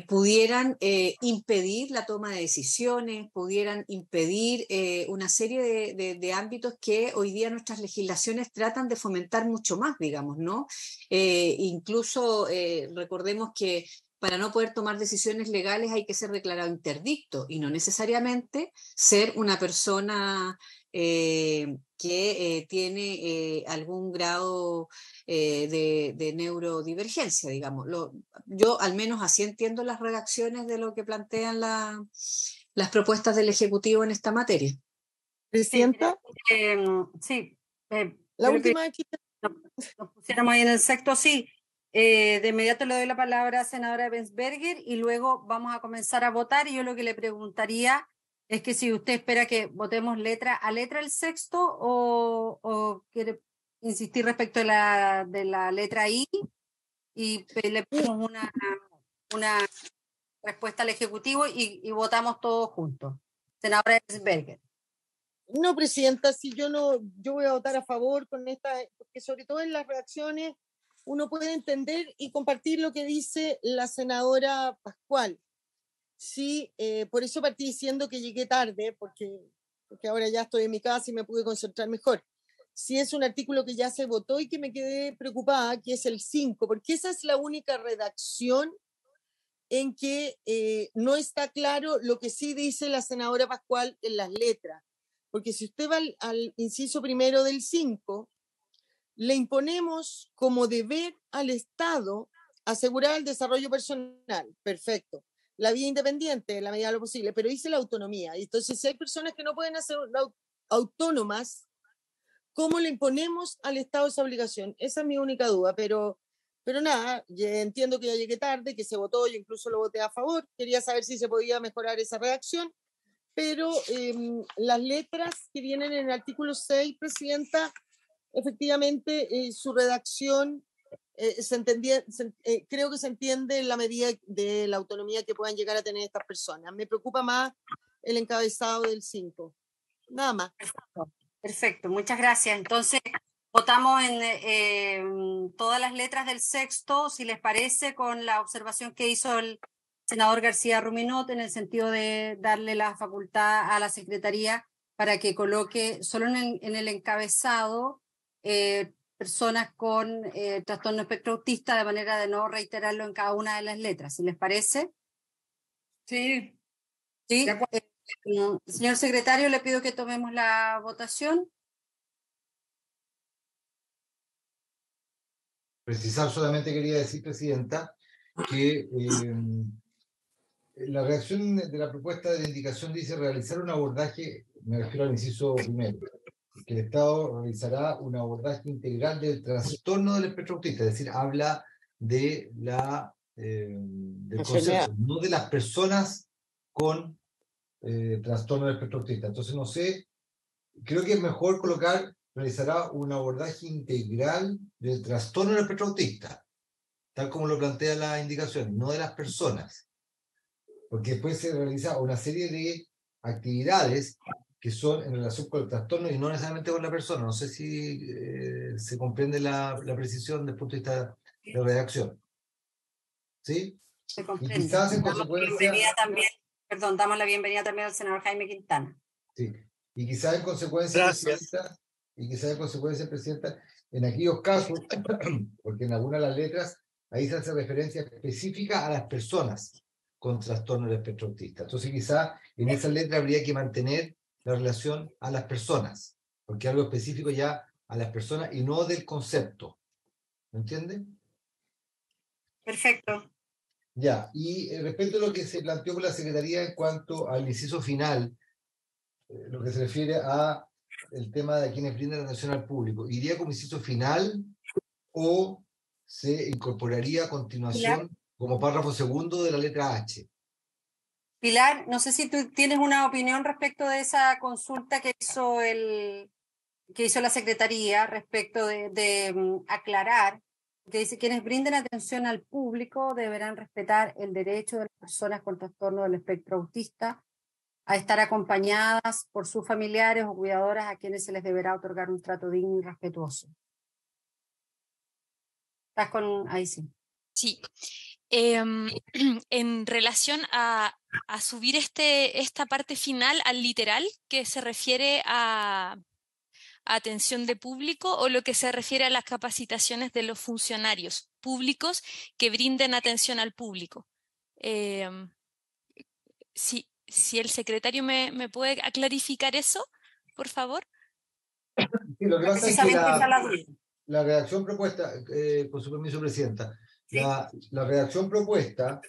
pudieran impedir la toma de decisiones, pudieran impedir una serie de ámbitos que hoy día nuestras legislaciones tratan de fomentar mucho más, digamos, ¿no? Incluso recordemos que para no poder tomar decisiones legales hay que ser declarado interdicto y no necesariamente ser una persona que tiene algún grado de neurodivergencia, digamos. Yo al menos así entiendo las redacciones de lo que plantean las propuestas del Ejecutivo en esta materia. ¿Presidenta? Sí. La última vez que nos pusiéramos ahí en el sexto, sí. De inmediato le doy la palabra a la senadora Bensberger y luego vamos a comenzar a votar. Y yo lo que le preguntaría es que si usted espera que votemos letra a letra el sexto o quiere insistir respecto de la letra I y le pedimos una respuesta al Ejecutivo y votamos todos juntos. Senadora Bensberger. No, Presidenta, si yo voy a votar a favor con esta, porque sobre todo en las reacciones uno puede entender y compartir lo que dice la senadora Pascual. Sí, por eso partí diciendo que llegué tarde, porque ahora ya estoy en mi casa y me pude concentrar mejor. Sí, es un artículo que ya se votó y que me quedé preocupada, que es el 5, porque esa es la única redacción en que no está claro lo que sí dice la senadora Pascual en las letras. Porque si usted va al inciso primero del 5, le imponemos como deber al Estado asegurar el desarrollo personal. Perfecto. La vía independiente, en la medida de lo posible, pero dice la autonomía. Entonces, si hay personas que no pueden ser autónomas, ¿cómo le imponemos al Estado esa obligación? Esa es mi única duda, pero nada, entiendo que ya llegué tarde, que se votó, yo incluso lo voté a favor. Quería saber si se podía mejorar esa redacción, pero las letras que vienen en el artículo 6, Presidenta, efectivamente su redacción creo que se entiende en la medida de la autonomía que puedan llegar a tener estas personas. Me preocupa más el encabezado del 5. Nada más. Perfecto, muchas gracias. Entonces, votamos en todas las letras del sexto, si les parece, con la observación que hizo el senador García Ruminot, en el sentido de darle la facultad a la Secretaría para que coloque solo en el encabezado personas con trastorno espectro autista, de manera de no reiterarlo en cada una de las letras. ¿Si les parece? Sí. Sí. Señor secretario, le pido que tomemos la votación. Precisar solamente quería decir, Presidenta, que la reacción de la propuesta de la indicación dice realizar un abordaje, me refiero al inciso primero, que el Estado realizará un abordaje integral del trastorno del espectro autista, es decir, habla de del concepto, no de las personas con trastorno del espectro autista. Entonces, no sé, creo que es mejor colocar, realizará un abordaje integral del trastorno del espectro autista, tal como lo plantea la indicación, no de las personas, porque después se realiza una serie de actividades que son en relación con el trastorno y no necesariamente con la persona. No sé si se comprende la precisión desde el punto de vista de redacción. ¿Sí? Se comprende. Y quizás en consecuencia... damos la bienvenida también al senador Jaime Quintana. Sí, y quizás en consecuencia, Presidenta, en aquellos casos, porque en algunas de las letras, ahí se hace referencia específica a las personas con trastorno del espectro autista. Entonces quizás en esa letra habría que mantener la relación a las personas, porque algo específico ya a las personas y no del concepto. ¿Me entiende? Perfecto. Ya, y respecto a lo que se planteó por la Secretaría en cuanto al inciso final, lo que se refiere a el tema de quienes brindan atención al público, ¿iría como inciso final o se incorporaría a continuación como párrafo segundo de la letra H? Pilar, no sé si tú tienes una opinión respecto de esa consulta que hizo la Secretaría respecto de aclarar, que dice: quienes brinden atención al público deberán respetar el derecho de las personas con trastorno del espectro autista a estar acompañadas por sus familiares o cuidadoras, a quienes se les deberá otorgar un trato digno y respetuoso. ¿Estás con ahí? Sí. Sí. En relación a subir esta parte final al literal, que se refiere a atención de público, o lo que se refiere a las capacitaciones de los funcionarios públicos que brinden atención al público. Si el secretario me puede clarificar eso, por favor. Sí, lo que pasa es que la redacción propuesta, con su permiso, Presidenta, ¿sí? La redacción propuesta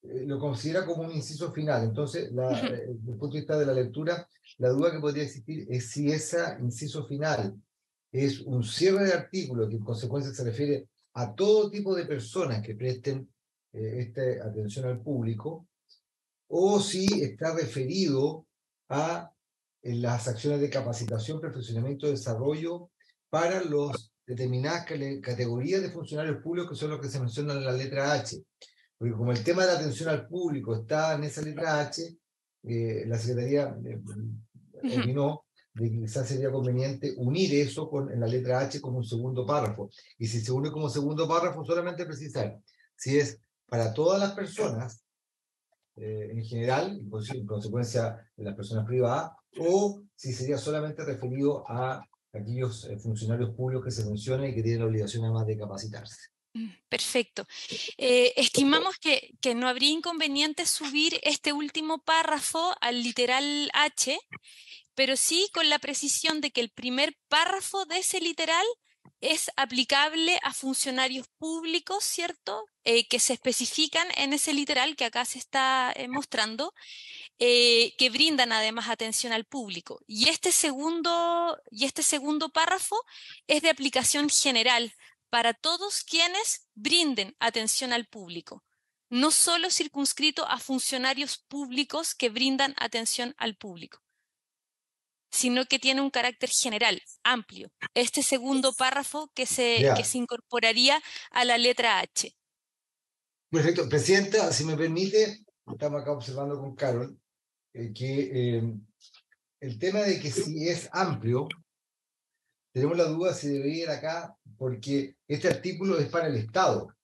lo considera como un inciso final. Entonces, desde el punto de vista de la lectura, la duda que podría existir es si ese inciso final es un cierre de artículo que en consecuencia se refiere a todo tipo de personas que presten esta atención al público, o si está referido a las acciones de capacitación, perfeccionamiento y desarrollo para los determinadas categorías de funcionarios públicos, que son los que se mencionan en la letra H. Porque como el tema de la atención al público está en esa letra H, la Secretaría opinó de que quizás sería conveniente unir eso en la letra H como un segundo párrafo. Y si se une como segundo párrafo, solamente precisar si es para todas las personas, en general, en consecuencia de las personas privadas, o si sería solamente referido a aquellos funcionarios públicos que se mencionan y que tienen la obligación además de capacitarse. Perfecto. Estimamos que no habría inconveniente subir este último párrafo al literal H, pero sí con la precisión de que el primer párrafo de ese literal es aplicable a funcionarios públicos, ¿cierto? Que se especifican en ese literal que acá se está mostrando, que brindan además atención al público. Y este segundo párrafo es de aplicación general para todos quienes brinden atención al público, no solo circunscrito a funcionarios públicos que brindan atención al público, sino que tiene un carácter general, amplio. Este segundo párrafo que se incorporaría a la letra H. Perfecto. Presidenta, si me permite, estamos acá observando con Carol, que el tema de que si es amplio, tenemos la duda si debería ir acá, porque este artículo es para el Estado.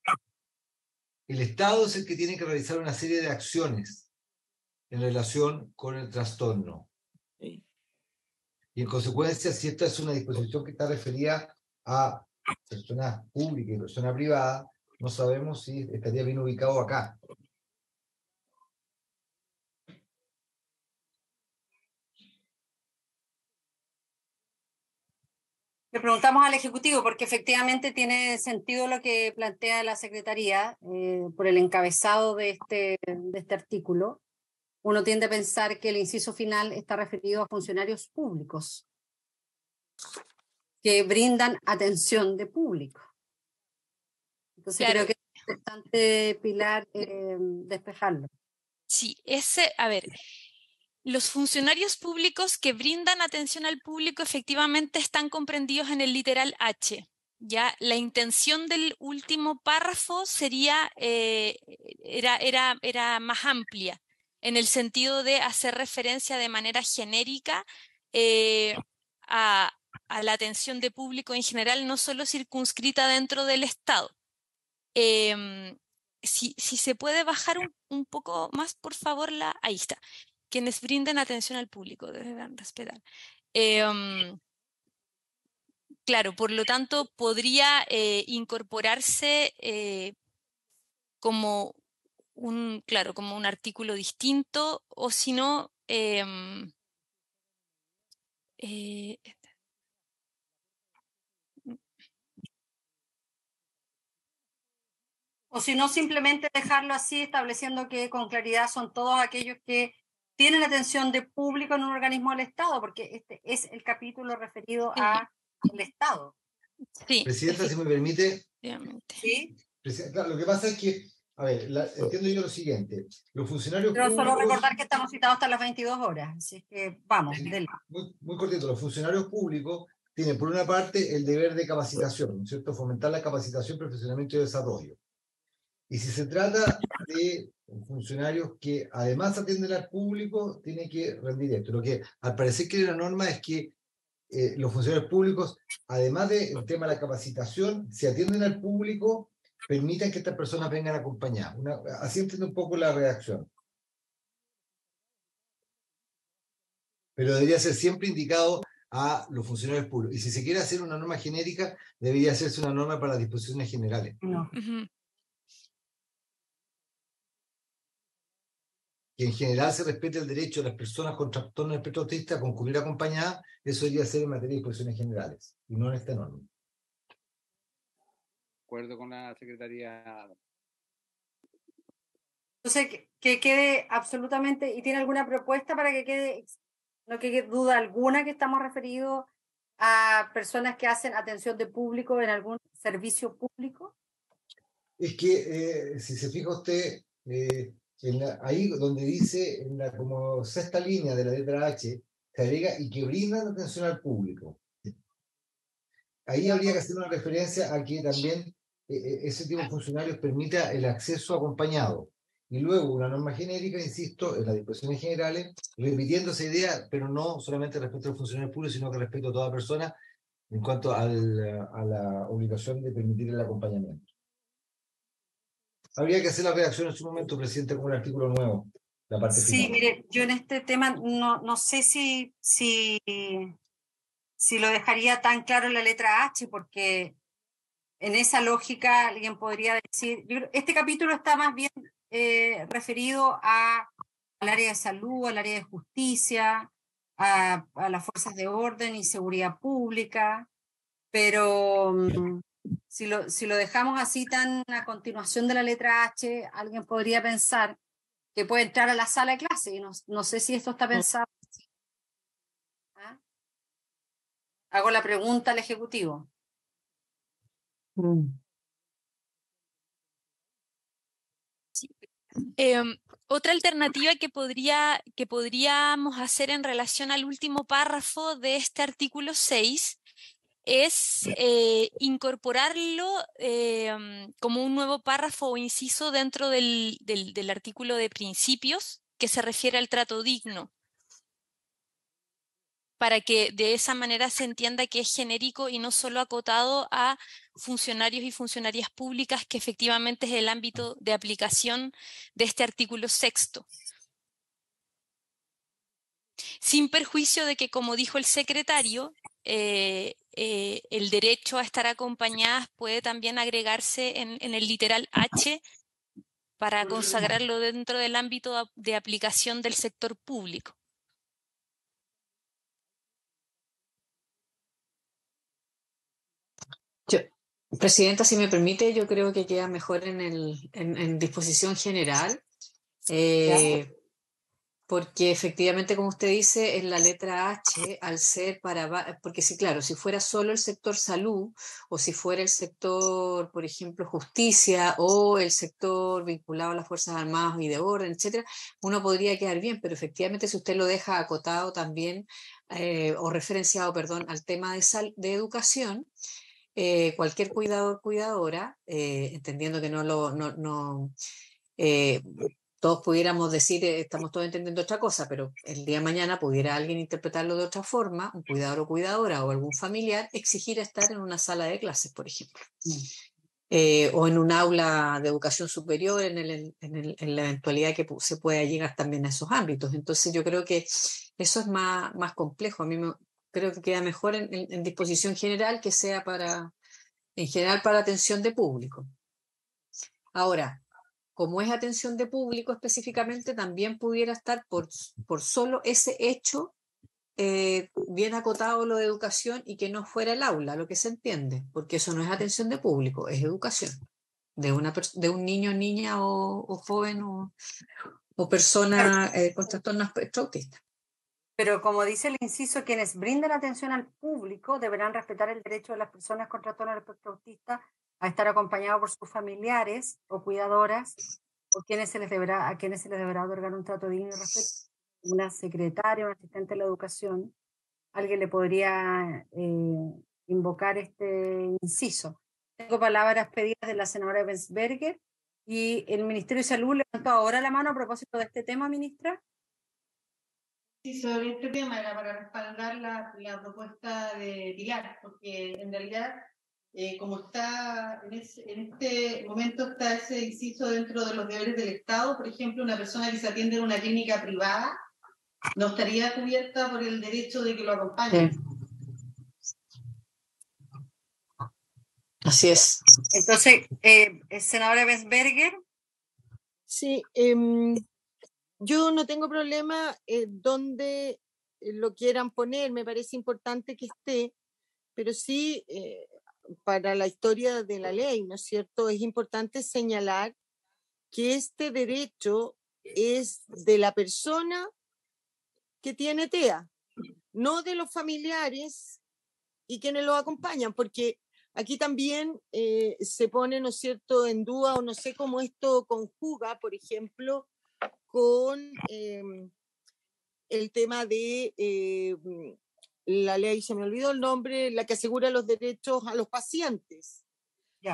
El Estado es el que tiene que realizar una serie de acciones en relación con el trastorno. Y en consecuencia, si esta es una disposición que está referida a personas públicas y personas privadas, no sabemos si estaría bien ubicado acá. Le preguntamos al Ejecutivo porque efectivamente tiene sentido lo que plantea la Secretaría por el encabezado de este artículo. Uno tiende a pensar que el inciso final está referido a funcionarios públicos que brindan atención de público. Entonces creo que es importante, Pilar, despejarlo. Sí, a ver, los funcionarios públicos que brindan atención al público efectivamente están comprendidos en el literal H. Ya la intención del último párrafo sería, era más amplia, en el sentido de hacer referencia de manera genérica a la atención de público en general, no solo circunscrita dentro del Estado. Si se puede bajar un poco más, por favor, ahí está. Quienes brinden atención al público deben respetar. Claro, por lo tanto, podría incorporarse como como un artículo distinto, o si no, o si no, simplemente dejarlo así, estableciendo que con claridad son todos aquellos que tienen atención de público en un organismo del Estado, porque este es el capítulo referido al Estado. Sí. Presidenta, si me permite. Sí. Claro, lo que pasa es que, a ver, entiendo yo lo siguiente. Los funcionarios Pero públicos... solo recordar que estamos citados hasta las 22 horas, así que vamos, muy cortito, los funcionarios públicos tienen por una parte el deber de capacitación, ¿no es cierto? Fomentar la capacitación, perfeccionamiento y desarrollo. Y si se trata de funcionarios que además atienden al público, tienen que rendir esto. Lo que al parecer quiere la norma es que los funcionarios públicos, además del tema de la capacitación, si atienden al público, permitan que estas personas vengan acompañadas. Así entiendo un poco la redacción. Pero debería ser siempre indicado a los funcionarios públicos. Y si se quiere hacer una norma genérica, debería hacerse una norma para las disposiciones generales. No. Que en general se respete el derecho de las personas con trastorno del espectro autista a concurrir acompañadas, eso debería ser en materia de disposiciones generales, y no en esta norma. De acuerdo con la Secretaría. Entonces, que quede absolutamente, ¿y tiene alguna propuesta para que quede, no quede duda alguna que estamos referidos a personas que hacen atención de público en algún servicio público? Es que, si se fija usted, ahí donde dice, en la como sexta línea de la letra H, se agrega y que brindan atención al público. Ahí habría que hacer una referencia a que también ese tipo de funcionarios permita el acceso acompañado. y luego una norma genérica, insisto, en las disposiciones generales, repitiendo esa idea, pero no solamente respecto al funcionario público, sino que respecto a toda persona en cuanto a la obligación de permitir el acompañamiento. Habría que hacer la redacción en su momento, presidente, con un artículo nuevo, la parte Sí, final. mire, yo en este tema no sé si lo dejaría tan claro en la letra H, porque en esa lógica alguien podría decir, este capítulo está más bien referido al área de salud, al área de justicia, a las fuerzas de orden y seguridad pública, pero si lo dejamos así tan a continuación de la letra H, alguien podría pensar que puede entrar a la sala de clase, y no sé si esto está pensado. ¿Ah? Hago la pregunta al Ejecutivo. Otra alternativa que podríamos hacer en relación al último párrafo de este artículo 6 es incorporarlo como un nuevo párrafo o inciso dentro del artículo de principios que se refiere al trato digno, para que de esa manera se entienda que es genérico y no solo acotado a funcionarios y funcionarias públicas, que efectivamente es el ámbito de aplicación de este artículo 6. Sin perjuicio de que, como dijo el secretario, el derecho a estar acompañadas puede también agregarse en el literal H para consagrarlo dentro del ámbito de aplicación del sector público. Presidenta, si me permite, yo creo que queda mejor en disposición general, porque efectivamente, como usted dice, en la letra H, al ser porque sí, claro, si fuera solo el sector salud, o si fuera el sector, por ejemplo, justicia, o el sector vinculado a las Fuerzas Armadas y de orden, etcétera, uno podría quedar bien, pero efectivamente si usted lo deja acotado también, o referenciado, perdón, al tema de educación, cualquier cuidador, cuidadora, entendiendo que todos pudiéramos decir, estamos todos entendiendo otra cosa, pero el día de mañana pudiera alguien interpretarlo de otra forma, un cuidador o cuidadora o algún familiar, exigir estar en una sala de clases, por ejemplo. O en un aula de educación superior, en la eventualidad que se pueda llegar también a esos ámbitos. Entonces yo creo que eso es más complejo. A mí creo que queda mejor en disposición general, que sea en general para atención de público. Ahora, como es atención de público específicamente, también pudiera estar por solo ese hecho bien acotado lo de educación, y que no fuera el aula, lo que se entiende, porque eso no es atención de público, es educación de un niño, niña o joven o persona con trastorno espectro autista. Pero como dice el inciso, quienes brinden atención al público deberán respetar el derecho de las personas con trastorno espectro autista a estar acompañados por sus familiares o cuidadoras, o a quienes se les deberá otorgar un trato digno y respeto. Una secretaria, un asistente de la educación, alguien le podría invocar este inciso. Tengo palabras pedidas de la senadora Bensberger, y el Ministerio de Salud levantó ahora la mano a propósito de este tema, ministra. Sí, sobre este tema era para respaldar la propuesta de Pilar, porque en realidad, como está en este momento está ese inciso dentro de los deberes del Estado, por ejemplo, una persona que se atiende en una clínica privada no estaría cubierta por el derecho de que lo acompañen. Así es. Entonces, senadora Bensberger. Sí, yo no tengo problema donde lo quieran poner, me parece importante que esté, pero sí, para la historia de la ley, ¿no es cierto? Es importante señalar que este derecho es de la persona que tiene TEA, no de los familiares y quienes lo acompañan, porque aquí también se pone, ¿no es cierto?, en duda, o no sé cómo esto conjuga, por ejemplo, con el tema de la ley, se me olvidó el nombre, la que asegura los derechos a los pacientes.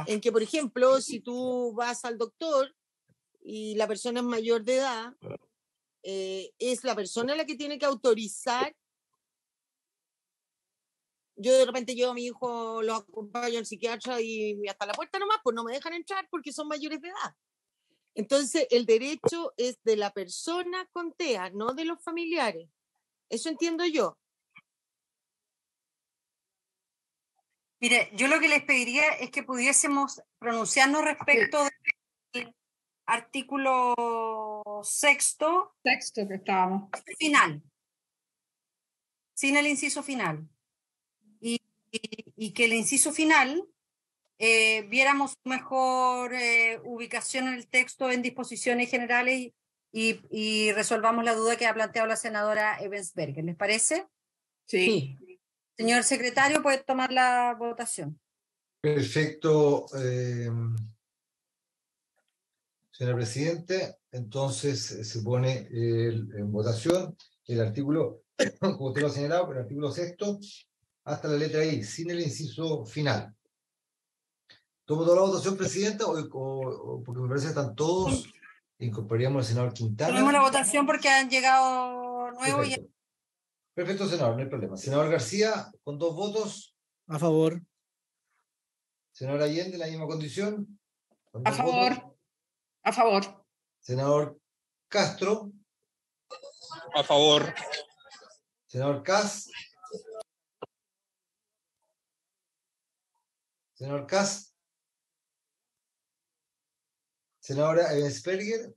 En que, por ejemplo, si tú vas al doctor y la persona es mayor de edad, es la persona la que tiene que autorizar. Yo de repente llevo a mi hijo, lo acompaño al psiquiatra y hasta la puerta nomás, pues no me dejan entrar porque son mayores de edad. Entonces, el derecho es de la persona con TEA, no de los familiares. Eso entiendo yo. Mire, yo lo que les pediría es que pudiésemos pronunciarnos respecto del artículo sexto que estábamos. Final, sin el inciso final. Y que el inciso final viéramos mejor ubicación en el texto en disposiciones generales y resolvamos la duda que ha planteado la senadora Ebensberger. ¿Les parece? Sí. Señor secretario, puede tomar la votación. Perfecto, señor presidente. Entonces se pone en votación el artículo, como usted lo ha señalado, el artículo sexto, hasta la letra I, sin el inciso final. ¿Tomo toda la votación, presidenta? O porque me parece que están todos, incorporaríamos al senador Quintana. Tomemos la votación porque han llegado nuevos. Perfecto. Perfecto, senador, no hay problema. Senador García, con 2 votos. A favor. Senador Allende, la misma condición. A favor. Votos. A favor. Senador Castro. A favor. Senador Kass. Senador Kass. Senadora Ebensberger.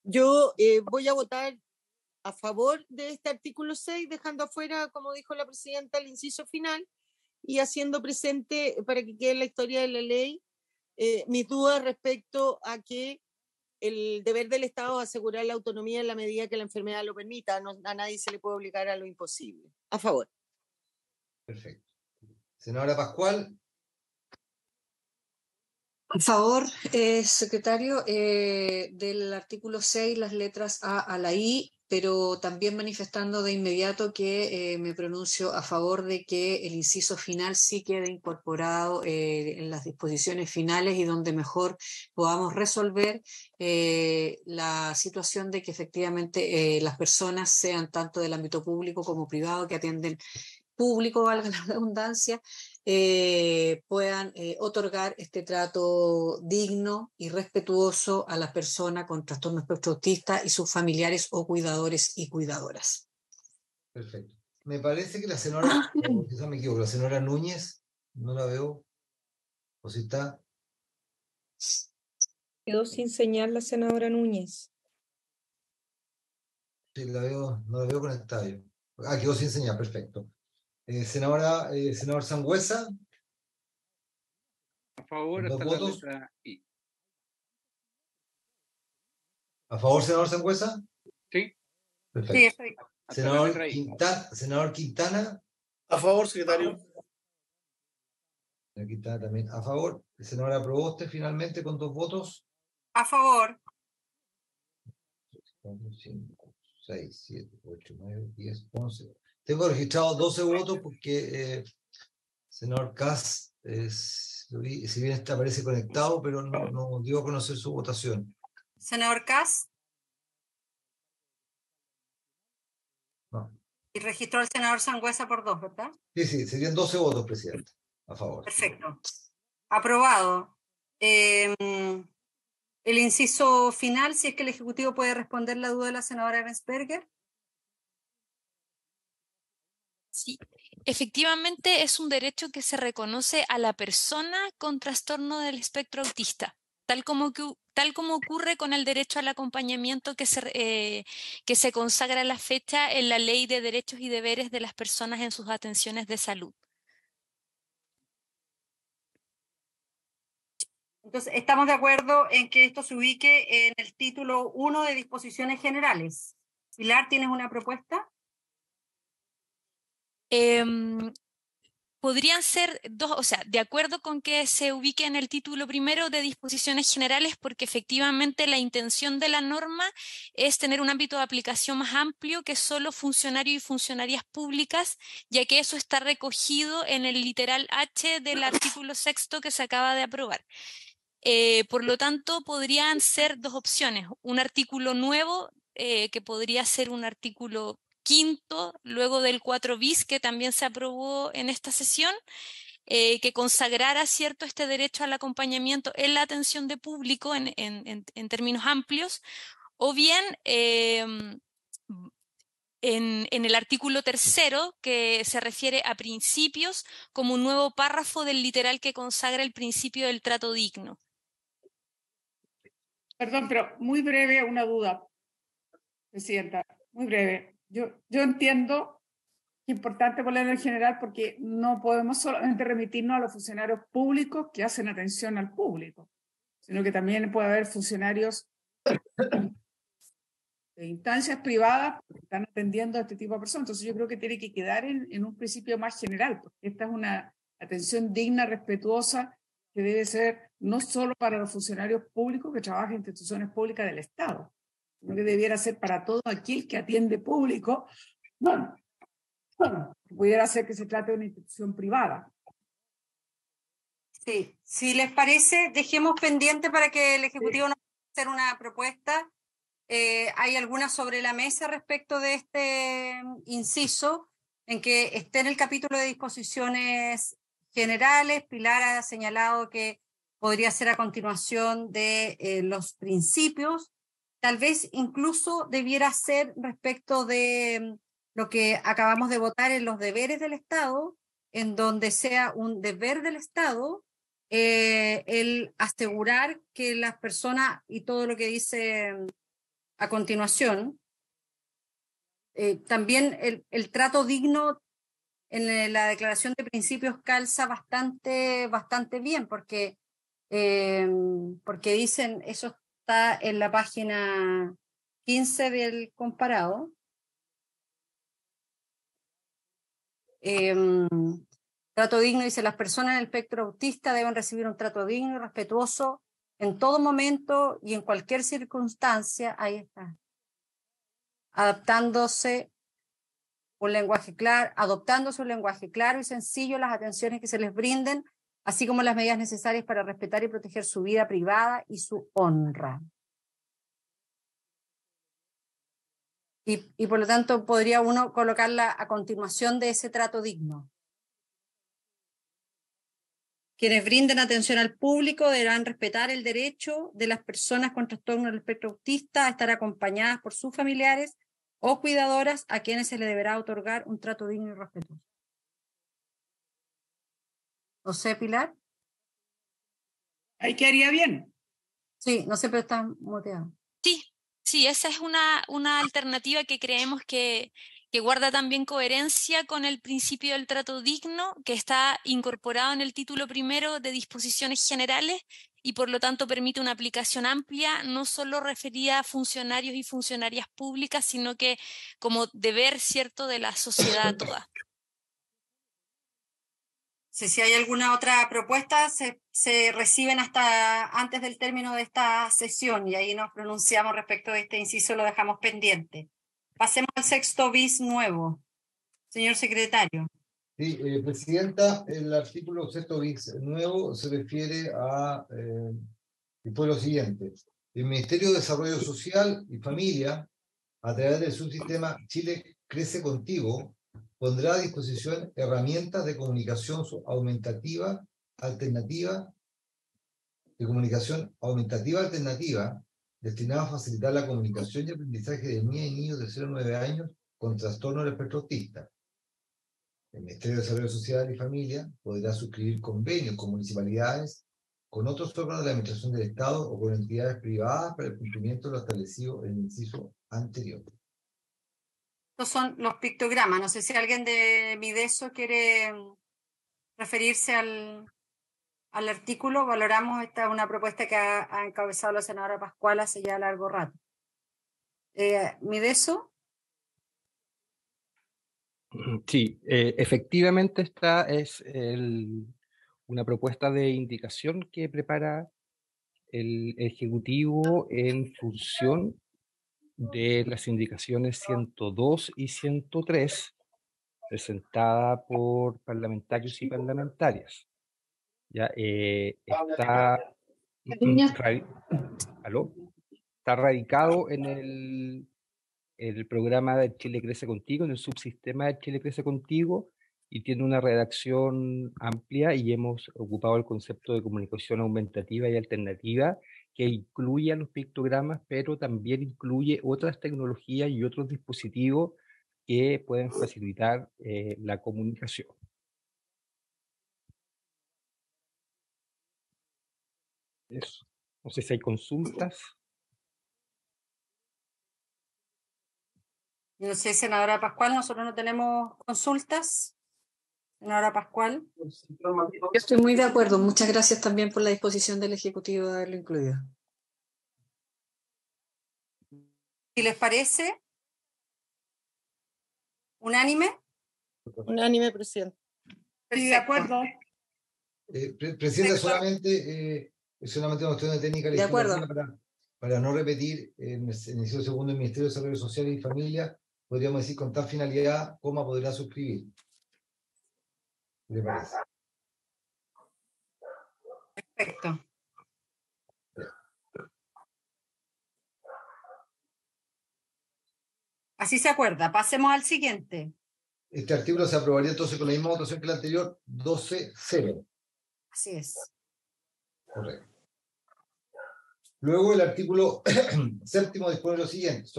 Yo voy a votar a favor de este artículo 6, dejando afuera, como dijo la presidenta, el inciso final y haciendo presente, para que quede en la historia de la ley, mis dudas respecto a que el deber del Estado es asegurar la autonomía en la medida que la enfermedad lo permita. A nadie se le puede obligar a lo imposible. A favor. Perfecto. Senadora Pascual. A favor, secretario, del artículo 6, las letras A a la I, pero también manifestando de inmediato que me pronuncio a favor de que el inciso final sí quede incorporado en las disposiciones finales y donde mejor podamos resolver la situación de que efectivamente las personas, sean tanto del ámbito público como privado, que atienden público, valga la redundancia, puedan otorgar este trato digno y respetuoso a las personas con trastorno espectro autista y sus familiares o cuidadores y cuidadoras. Perfecto. Me parece que la senadora, o quizás me equivoco, la senadora Núñez, no la veo, o si está. Quedó sin señal la senadora Núñez. Sí, la veo, no la veo conectada yo. Ah, quedó sin señal, perfecto. Senador Sangüesa. A favor, ¿2 hasta la votos? letra I. ¿A favor, senador Sangüesa? Sí. Perfecto. Sí, estoy. Senador Quintana. A favor, secretario. Señor Quintana también a favor. Senadora Proboste, finalmente, con 2 votos. A favor. 4, 5, 6, 7, 8, 9, 10, 11. Tengo registrados 12 votos porque senador Kass, si bien aparece conectado, pero no dio a conocer su votación. Senador Kass. No. Y registró el senador Sangüesa por 2, ¿verdad? Sí, serían 12 votos, presidente, a favor. Perfecto. Aprobado. El inciso final, si es que el Ejecutivo puede responder la duda de la senadora Ebensberger. Sí, efectivamente es un derecho que se reconoce a la persona con trastorno del espectro autista, tal como ocurre con el derecho al acompañamiento que se consagra a la fecha en la Ley de Derechos y Deberes de las Personas en sus Atenciones de Salud. Entonces, estamos de acuerdo en que esto se ubique en el título 1 de disposiciones generales. Pilar, ¿tienes una propuesta? Podrían ser dos, o sea, de acuerdo con que se ubique en el título primero de disposiciones generales, porque efectivamente la intención de la norma es tener un ámbito de aplicación más amplio que solo funcionarios y funcionarias públicas, ya que eso está recogido en el literal H del artículo 6 que se acaba de aprobar. Por lo tanto, podrían ser dos opciones. Un artículo nuevo, que podría ser un artículo quinto, luego del 4 bis, que también se aprobó en esta sesión, que consagrara, ¿cierto?, este derecho al acompañamiento en la atención de público en términos amplios, o bien en el artículo tercero, que se refiere a principios, como un nuevo párrafo del literal que consagra el principio del trato digno. Perdón, pero muy breve una duda, Presidenta, muy breve. Yo entiendo que es importante ponerlo en general porque no podemos solamente remitirnos a los funcionarios públicos que hacen atención al público, sino que también puede haber funcionarios de instancias privadas que están atendiendo a este tipo de personas. Entonces yo creo que tiene que quedar en un principio más general, porque esta es una atención digna, respetuosa, que debe ser no solo para los funcionarios públicos que trabajan en instituciones públicas del Estado, sino que debiera ser para todo aquel que atiende público, pudiera ser que se trate de una institución privada. Sí, si les parece, dejemos pendiente para que el Ejecutivo nos pueda hacer una propuesta. Hay algunas sobre la mesa respecto de este inciso, en que esté en el capítulo de disposiciones generales. Pilar ha señalado que podría ser a continuación de los principios. Tal vez incluso debiera ser respecto de lo que acabamos de votar en los deberes del Estado, en donde sea un deber del Estado el asegurar que las personas, y todo lo que dice a continuación, también el trato digno en la declaración de principios calza bastante bien, porque dicen, eso está en la página 15 del comparado. Trato digno, dice, las personas en el espectro autista deben recibir un trato digno y respetuoso en todo momento y en cualquier circunstancia. Ahí está. Adoptándose un lenguaje claro y sencillo, las atenciones que se les brinden, así como las medidas necesarias para respetar y proteger su vida privada y su honra. Y por lo tanto podría uno colocarla a continuación de ese trato digno. Quienes brinden atención al público deberán respetar el derecho de las personas con trastorno del espectro autista a estar acompañadas por sus familiares o cuidadoras, a quienes se les deberá otorgar un trato digno y respetuoso. ¿No sé, Pilar? Ahí quedaría bien. Sí, no sé, pero está muteado. Sí, esa es una alternativa que creemos que guarda también coherencia con el principio del trato digno, que está incorporado en el título primero de disposiciones generales y por lo tanto permite una aplicación amplia, no solo referida a funcionarios y funcionarias públicas, sino que como deber, ¿cierto?, de la sociedad toda. Si hay alguna otra propuesta, se reciben hasta antes del término de esta sesión y ahí nos pronunciamos respecto de este inciso, lo dejamos pendiente. Pasemos al sexto bis nuevo. Señor secretario. Sí, Presidenta, el artículo sexto bis nuevo se refiere a lo siguiente. El Ministerio de Desarrollo Social y Familia, a través del subsistema Chile Crece Contigo, pondrá a disposición herramientas de comunicación alternativa destinadas a facilitar la comunicación y aprendizaje de niñas y niños de 0 a 9 años con trastorno del espectro autista. El Ministerio de Desarrollo Social y Familia podrá suscribir convenios con municipalidades, con otros órganos de la Administración del Estado o con entidades privadas para el cumplimiento de lo establecido en el inciso anterior. Estos son los pictogramas. No sé si alguien de Mideso quiere referirse al artículo. Valoramos, esta es una propuesta que ha encabezado la senadora Pascual hace ya largo rato. Mideso. Sí, efectivamente esta es una propuesta de indicación que prepara el Ejecutivo en función de las indicaciones 102 y 103 presentada por parlamentarios y parlamentarias. Ya está ¿Aló? Está radicado en el programa de Chile Crece Contigo, en el subsistema de Chile Crece Contigo, y tiene una redacción amplia, y hemos ocupado el concepto de comunicación aumentativa y alternativa, que incluye a los pictogramas, pero también incluye otras tecnologías y otros dispositivos que pueden facilitar la comunicación. Eso. No sé si hay consultas. No sé, senadora Pascual, nosotros no tenemos consultas. Senadora Pascual. Yo estoy muy de acuerdo. Muchas gracias también por la disposición del Ejecutivo de haberlo incluido. Si les parece, unánime. Unánime, presidente. Sí, de acuerdo. Presidenta, solamente una cuestión de técnica legislativa para no repetir en el inciso segundo del Ministerio de Desarrollo Social y Familia, podríamos decir con tal finalidad, coma podrá suscribir. ¿Qué le parece? Perfecto. Así se acuerda. Pasemos al siguiente. Este artículo se aprobaría entonces con la misma votación que el anterior, 12-0. Así es. Correcto. Luego el artículo séptimo dispone lo siguiente,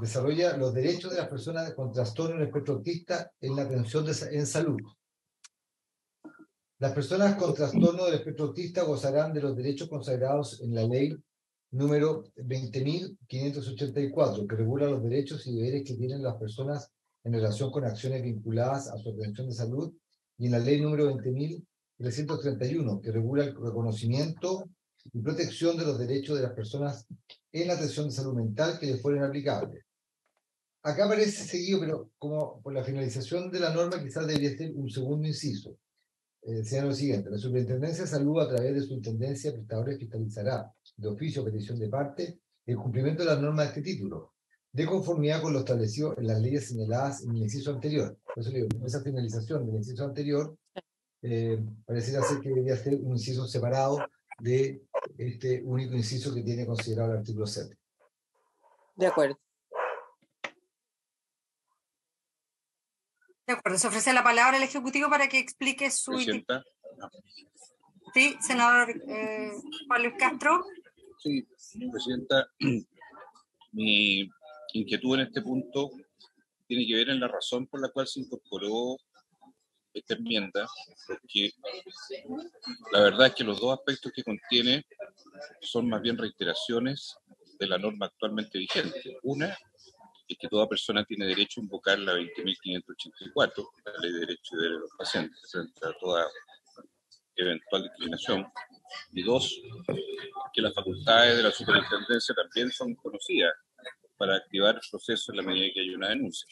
desarrolla los derechos de las personas con trastorno en el espectro autista en la atención en salud. Las personas con trastorno del espectro autista gozarán de los derechos consagrados en la ley número 20.584, que regula los derechos y deberes que tienen las personas en relación con acciones vinculadas a su atención de salud, y en la ley número 20.331, que regula el reconocimiento y protección de los derechos de las personas en la atención de salud mental que les fueren aplicables. Acá aparece seguido, pero como por la finalización de la norma quizás debería ser un segundo inciso. Sea lo siguiente: la Superintendencia de Salud, a través de su intendencia prestadora, fiscalizará de oficio o petición de parte el cumplimiento de las normas de este título, de conformidad con lo establecido en las leyes señaladas en el inciso anterior. Por eso le digo, esa finalización del inciso anterior pareciera ser que debería ser un inciso separado de este único inciso que tiene considerado el artículo 7. De acuerdo. De acuerdo, se ofrece la palabra al Ejecutivo para que explique su... Presidenta. Sí, senador Juan Luis Castro. Sí, Presidenta, mi inquietud en este punto tiene que ver en la razón por la cual se incorporó esta enmienda, porque la verdad es que los dos aspectos que contiene son más bien reiteraciones de la norma actualmente vigente. Una es que toda persona tiene derecho a invocar la 20.584, la Ley de Derechos y Deberes de los Pacientes, frente a toda eventual discriminación. Y dos, que las facultades de la superintendencia también son conocidas para activar el proceso en la medida que hay una denuncia.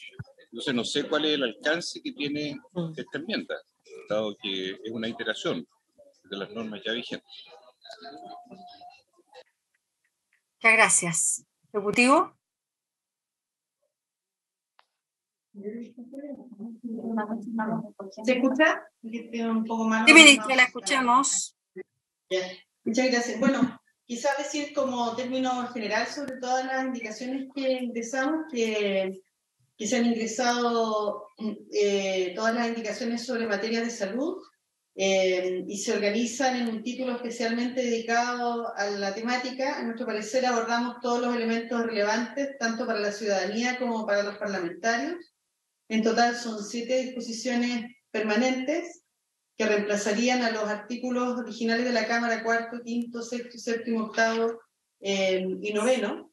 Entonces no sé cuál es el alcance que tiene esta enmienda, dado que es una iteración de las normas ya vigentes. Muchas gracias. Ejecutivo. ¿Se escucha? Un poco más. Sí, ministra, la escuchamos. Muchas gracias. Bueno, quizás decir como término general sobre todas las indicaciones que ingresamos, que se han ingresado todas las indicaciones sobre materias de salud y se organizan en un título especialmente dedicado a la temática. A nuestro parecer abordamos todos los elementos relevantes, tanto para la ciudadanía como para los parlamentarios. En total son 7 disposiciones permanentes que reemplazarían a los artículos originales de la Cámara, 4º, 5º, 6º, 7º, 8º y 9º.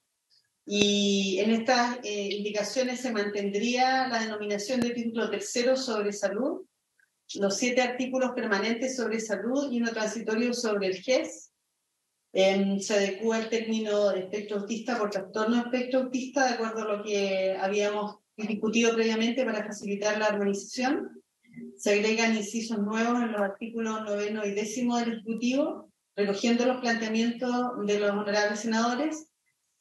Y en estas indicaciones se mantendría la denominación de título tercero sobre salud, los 7 artículos permanentes sobre salud y uno transitorio sobre el GES. Se adecúa el término de espectro autista por trastorno de espectro autista, de acuerdo a lo que habíamos discutido previamente para facilitar la armonización. Se agregan incisos nuevos en los artículos 9º y 10º del Ejecutivo, recogiendo los planteamientos de los honorables senadores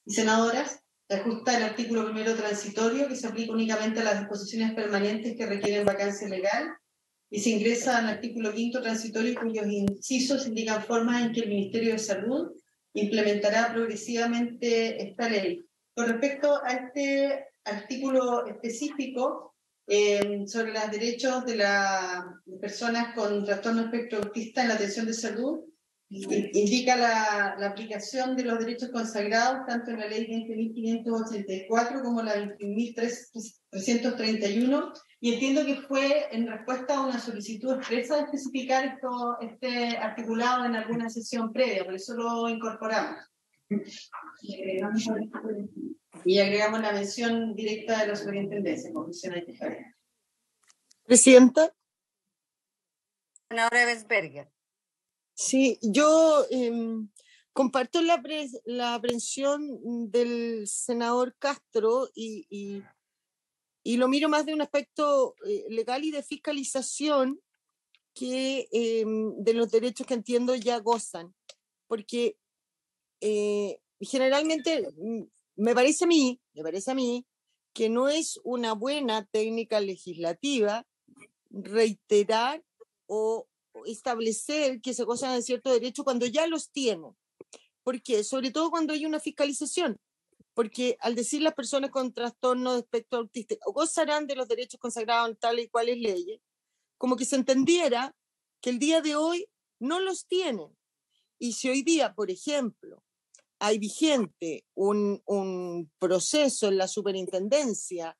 y senadoras. Se ajusta el artículo 1º transitorio, que se aplica únicamente a las disposiciones permanentes que requieren vacancia legal, y se ingresa al artículo 5º transitorio, cuyos incisos indican formas en que el Ministerio de Salud implementará progresivamente esta ley. Con respecto a este artículo específico sobre los derechos de las personas con trastorno espectro autista en la atención de salud, indica la aplicación de los derechos consagrados tanto en la ley 20.584 como la 21.331, y entiendo que fue en respuesta a una solicitud expresa de especificar este articulado en alguna sesión previa, por eso lo incorporamos. Y agregamos la mención directa de la superintendencia, como menciona Tejarena. Presidenta. Senadora Ebensberger. Sí, yo comparto la aprehensión del senador Castro y lo miro más de un aspecto legal y de fiscalización que de los derechos que entiendo ya gozan, porque generalmente me parece a mí que no es una buena técnica legislativa reiterar o establecer que se gozan de ciertos derechos cuando ya los tienen. ¿Por qué? Sobre todo cuando hay una fiscalización. Porque al decir las personas con trastorno de espectro autista gozarán de los derechos consagrados en tales y cuales leyes, como que se entendiera que el día de hoy no los tienen. Y si hoy día, por ejemplo, hay vigente un proceso en la superintendencia,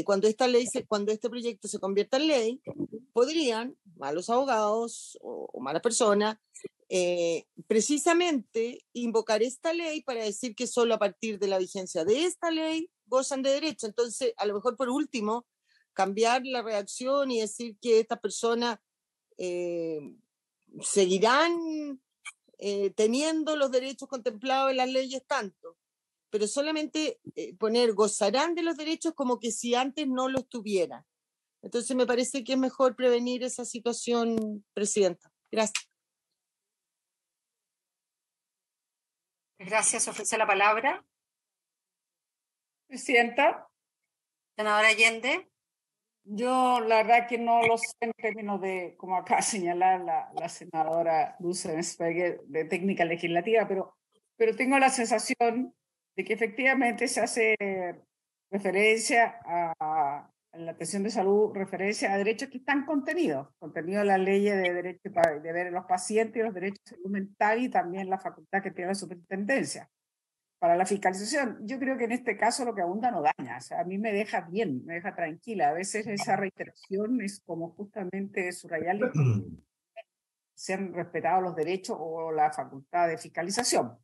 cuando este proyecto se convierta en ley, podrían malos abogados o malas personas precisamente invocar esta ley para decir que solo a partir de la vigencia de esta ley gozan de derecho. Entonces, a lo mejor por último, cambiar la redacción y decir que estas personas seguirán teniendo los derechos contemplados en las leyes tanto, pero solamente poner gozarán de los derechos como que si antes no los tuvieran. Entonces me parece que es mejor prevenir esa situación, Presidenta. Gracias. Gracias. Ofrece la palabra. Presidenta. Senadora Allende. Yo la verdad que no lo sé en términos de, como acaba de señalar la senadora Luz Ebensberger, de técnica legislativa, pero tengo la sensación de que efectivamente se hace referencia a la atención de salud, referencia a derechos que están contenidos en la ley de derechos de ver a los pacientes y los derechos de salud mental y también la facultad que tiene la superintendencia para la fiscalización. Yo creo que en este caso lo que abunda no daña, o sea, a mí me deja bien, me deja tranquila. A veces esa reiteración es como justamente subrayarle se han respetado los derechos o la facultad de fiscalización.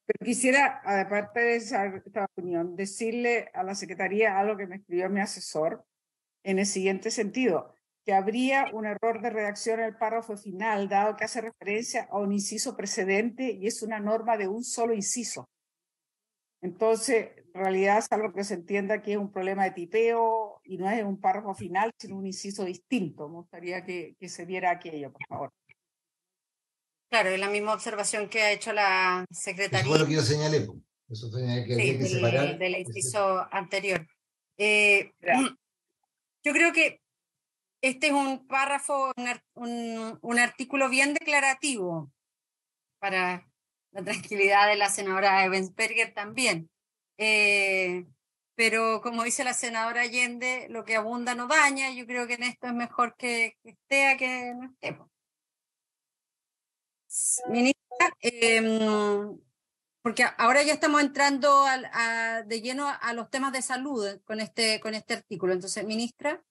Pero quisiera, aparte de esta opinión, decirle a la Secretaría algo que me escribió mi asesor en el siguiente sentido, que habría un error de redacción en el párrafo final, dado que hace referencia a un inciso precedente y es una norma de un solo inciso. Entonces, en realidad es algo que se entienda que es un problema de tipeo y no es un párrafo final, sino un inciso distinto. Me gustaría que se viera aquello, por favor. Claro, es la misma observación que ha hecho la Secretaría. Eso fue lo que yo señalé. Eso tenía que, sí, que separar. Del inciso anterior. Yo creo que este es un párrafo, un artículo bien declarativo para la tranquilidad de la senadora Ebensberger también. Pero como dice la senadora Allende, lo que abunda no daña. Yo creo que en esto es mejor que esté a que no esté. Ministra, porque ahora ya estamos entrando de lleno a los temas de salud con este artículo. Entonces, ministra.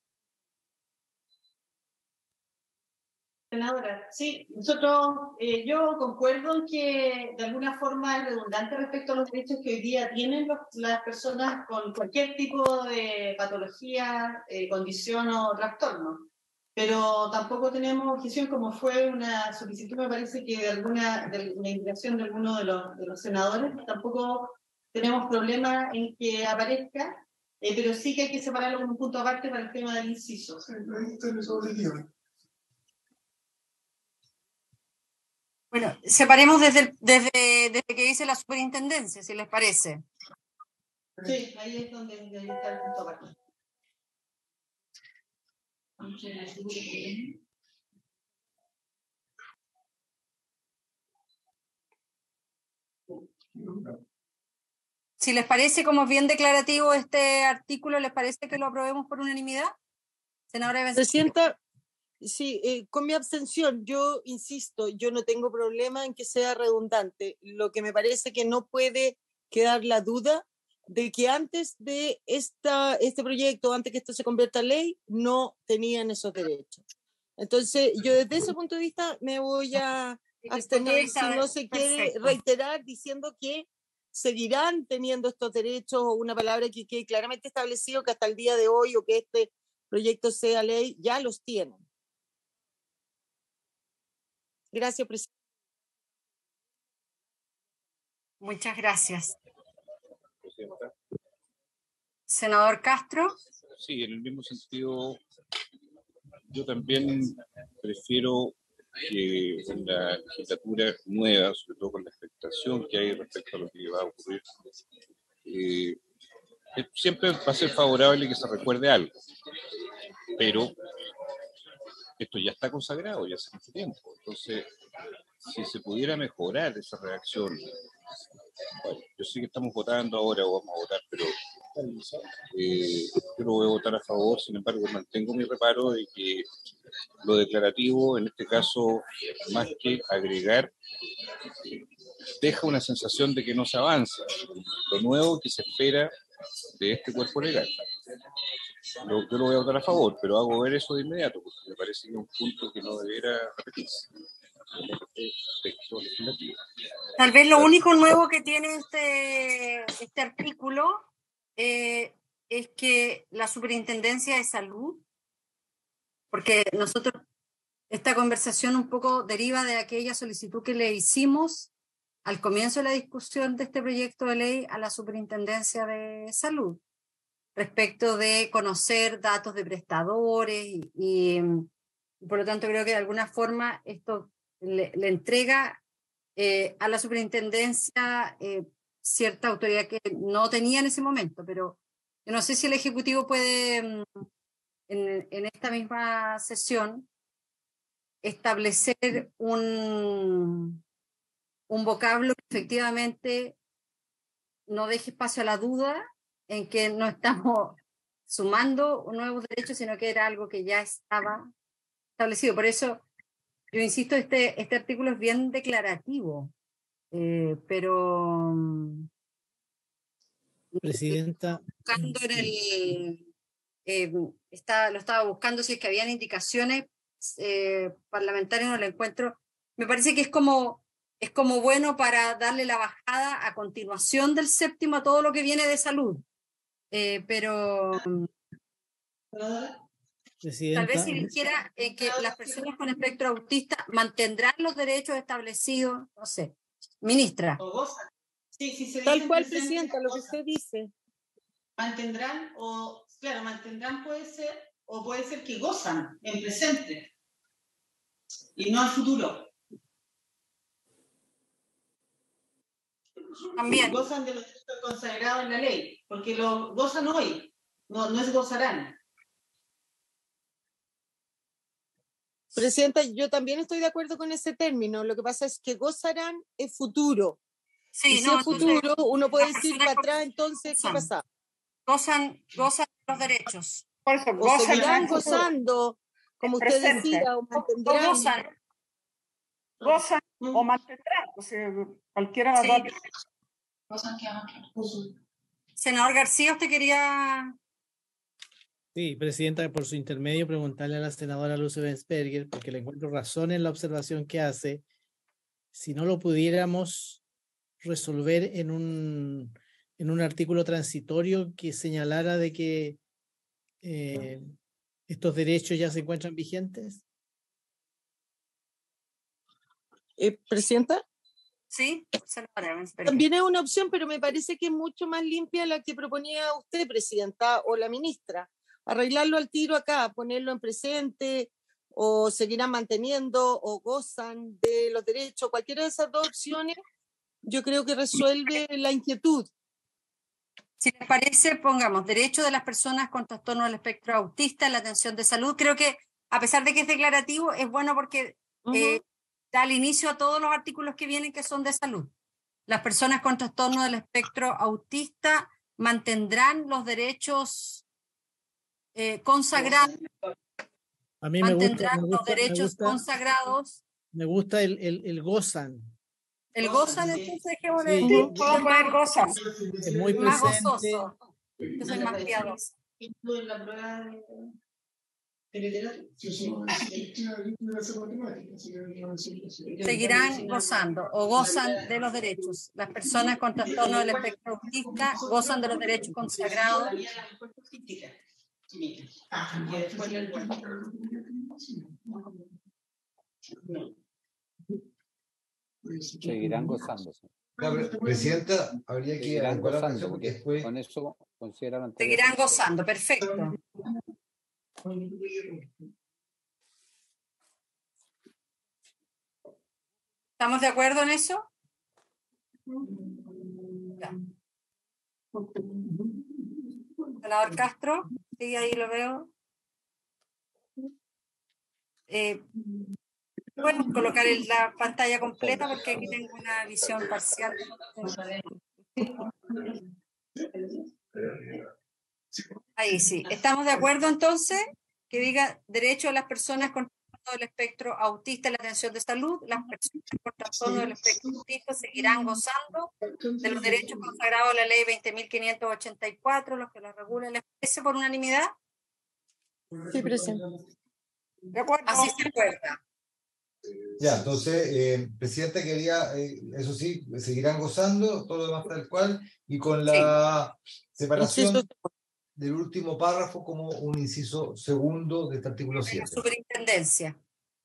Senadora, sí, nosotros, yo concuerdo en que de alguna forma es redundante respecto a los derechos que hoy día tienen las personas con cualquier tipo de patología, condición o trastorno. Pero tampoco tenemos objeción, como fue una solicitud, me parece que de una invitación de alguno de los senadores, tampoco tenemos problema en que aparezca, pero sí que hay que separarlo con un punto aparte para el tema del inciso. Bueno, separemos desde que dice la superintendencia, si les parece. Sí, ahí es donde está el punto aparte. Si les parece como bien declarativo este artículo, ¿les parece que lo aprobemos por unanimidad? Senadora Presidenta, sí, con mi abstención, yo insisto, yo no tengo problema en que sea redundante. Lo que me parece que no puede quedar la duda de que antes de este proyecto, antes que esto se convierta en ley, no tenían esos derechos. Entonces, yo desde ese punto de vista me voy a abstener si no se quiere reiterar diciendo que seguirán teniendo estos derechos, o una palabra que quede claramente establecido que hasta el día de hoy o que este proyecto sea ley, ya los tienen. Gracias, presidente. Muchas gracias. Senador Castro. Sí, en el mismo sentido, yo también prefiero que en la legislatura nueva, sobre todo con la expectación que hay respecto a lo que va a ocurrir, siempre va a ser favorable que se recuerde algo, pero esto ya está consagrado ya hace mucho tiempo. Entonces, si se pudiera mejorar esa redacción, bueno, yo sé que estamos votando ahora o vamos a votar, pero yo lo voy a votar a favor. Sin embargo, mantengo mi reparo de que lo declarativo, en este caso, más que agregar, deja una sensación de que no se avanza. Lo nuevo que se espera de este cuerpo legal. Yo lo voy a votar a favor, pero hago ver eso de inmediato, porque me parece que es un punto que no debiera repetirse en este texto legislativo. Tal vez lo único nuevo que tiene este artículo es que la Superintendencia de Salud, porque nosotros, esta conversación un poco deriva de aquella solicitud que le hicimos al comienzo de la discusión de este proyecto de ley a la Superintendencia de Salud, respecto de conocer datos de prestadores y por lo tanto creo que de alguna forma esto le entrega a la superintendencia cierta autoridad que no tenía en ese momento, pero yo no sé si el Ejecutivo puede en esta misma sesión establecer un vocablo que efectivamente no deje espacio a la duda en que no estamos sumando nuevos derechos, sino que era algo que ya estaba establecido. Por eso, yo insisto, este artículo es bien declarativo, pero... Presidenta. Buscando lo estaba buscando si es que habían indicaciones parlamentarias, no lo encuentro. Me parece que es como bueno para darle la bajada a continuación del séptimo a todo lo que viene de salud. Pero Presidenta, tal vez si dijera que las personas con espectro autista mantendrán los derechos establecidos, no sé. Ministra. Sí, tal cual, presidenta, lo que usted dice. Mantendrán, mantendrán puede ser, o puede ser que gozan en presente y no en futuro. También. Gozan de los derechos consagrados en la ley, porque lo gozan hoy, no es gozarán. Presidenta, yo también estoy de acuerdo con ese término. Lo que pasa es que gozarán es futuro. Sí, y si es futuro, uno puede decir para atrás, entonces, ¿qué pasa? Gozan los derechos. Por eso, o seguirán gozando, como usted decía, o mantendrán. Gozan o mantendrán, o sea, cualquiera de las dos. Senador García, ¿usted quería...? Sí, presidenta, por su intermedio preguntarle a la senadora Luce Bensperger, porque le encuentro razón en la observación que hace, si no lo pudiéramos resolver en un artículo transitorio que señalara de que estos derechos ya se encuentran vigentes. ¿Presidenta? Sí, senadora Bensperger. También es una opción, pero me parece que es mucho más limpia la que proponía usted, presidenta, o la ministra. Arreglarlo al tiro acá, ponerlo en presente, o seguirán manteniendo, o gozan de los derechos. Cualquiera de esas dos opciones, yo creo que resuelve la inquietud. Si les parece, pongamos derecho de las personas con trastorno del espectro autista en la atención de salud. Creo que, a pesar de que es declarativo, es bueno porque da el inicio a todos los artículos que vienen que son de salud. Las personas con trastorno del espectro autista mantendrán los derechos consagrados. A mí me gusta, los derechos consagrados. Me gusta el gozan. El gozan, entonces dejémosle. Sí, Puedo poner gozan. Es muy más presente. gozoso. Yo soy más piadosa. En la prueba de seguirán gozando o gozan de los derechos. Las personas con trastorno del espectro autista gozan de los derechos consagrados. Seguirán gozándose. Presidenta, habría que Seguirán adecuar la gozando, frase porque porque después... con eso consideran anterior. Seguirán gozando, perfecto. ¿Estamos de acuerdo en eso? Ya. Senador Castro, sí, ahí lo veo. Pueden colocar la pantalla completa porque aquí tengo una visión parcial. Ahí sí. ¿Estamos de acuerdo entonces? Que diga derecho a las personas con trastorno del espectro autista en la atención de salud. Las personas con trastorno del espectro autista seguirán gozando de los derechos consagrados en la ley 20.584, los que los regulan. ¿Les parece por unanimidad? Sí, presente. De acuerdo. Así se acuerda. Ya, entonces, Presidenta quería, eso sí, seguirán gozando, todo lo demás tal cual, y con la separación del último párrafo como un inciso segundo de este artículo 7. La superintendencia.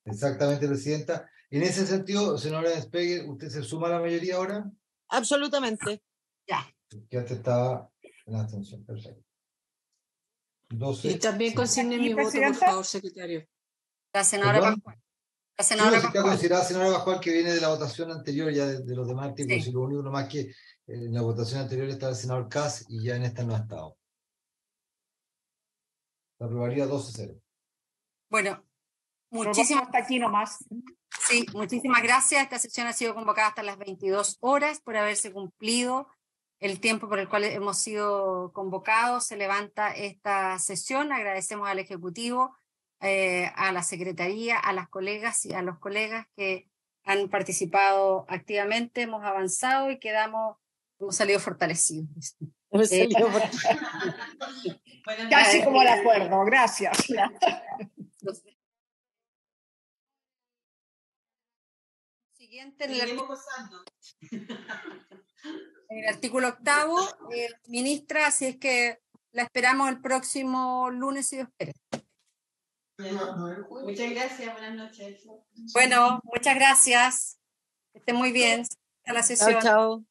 Exactamente, Presidenta. En ese sentido, señora Despegue, ¿usted se suma a la mayoría ahora? Absolutamente. Ya. Que antes estaba en la abstención, perfecto. 12. Y también consigne mi voto, por favor, secretario. La senadora Pascual. La senadora Pascual. Está considerada senadora Pascual, que viene de la votación anterior ya de los demás artículos, y lo único nomás que en la votación anterior estaba el senador Kass y ya en esta no ha estado. La aprobaría 12-0. Bueno, muchísimas hasta aquí nomás. Sí, muchísimas gracias. Esta sesión ha sido convocada hasta las 22 horas por haberse cumplido el tiempo por el cual hemos sido convocados. Se levanta esta sesión. Agradecemos al Ejecutivo, a la Secretaría, a las colegas y a los colegas que han participado activamente. Hemos avanzado y hemos salido fortalecidos. Casi como de acuerdo, gracias. Siguiente, en el artículo 8, ministra, así es que la esperamos el próximo lunes, si Dios quiere. Muchas gracias, buenas noches. Bueno, muchas gracias. Que esté muy bien. Hasta la sesión. Chao, chao.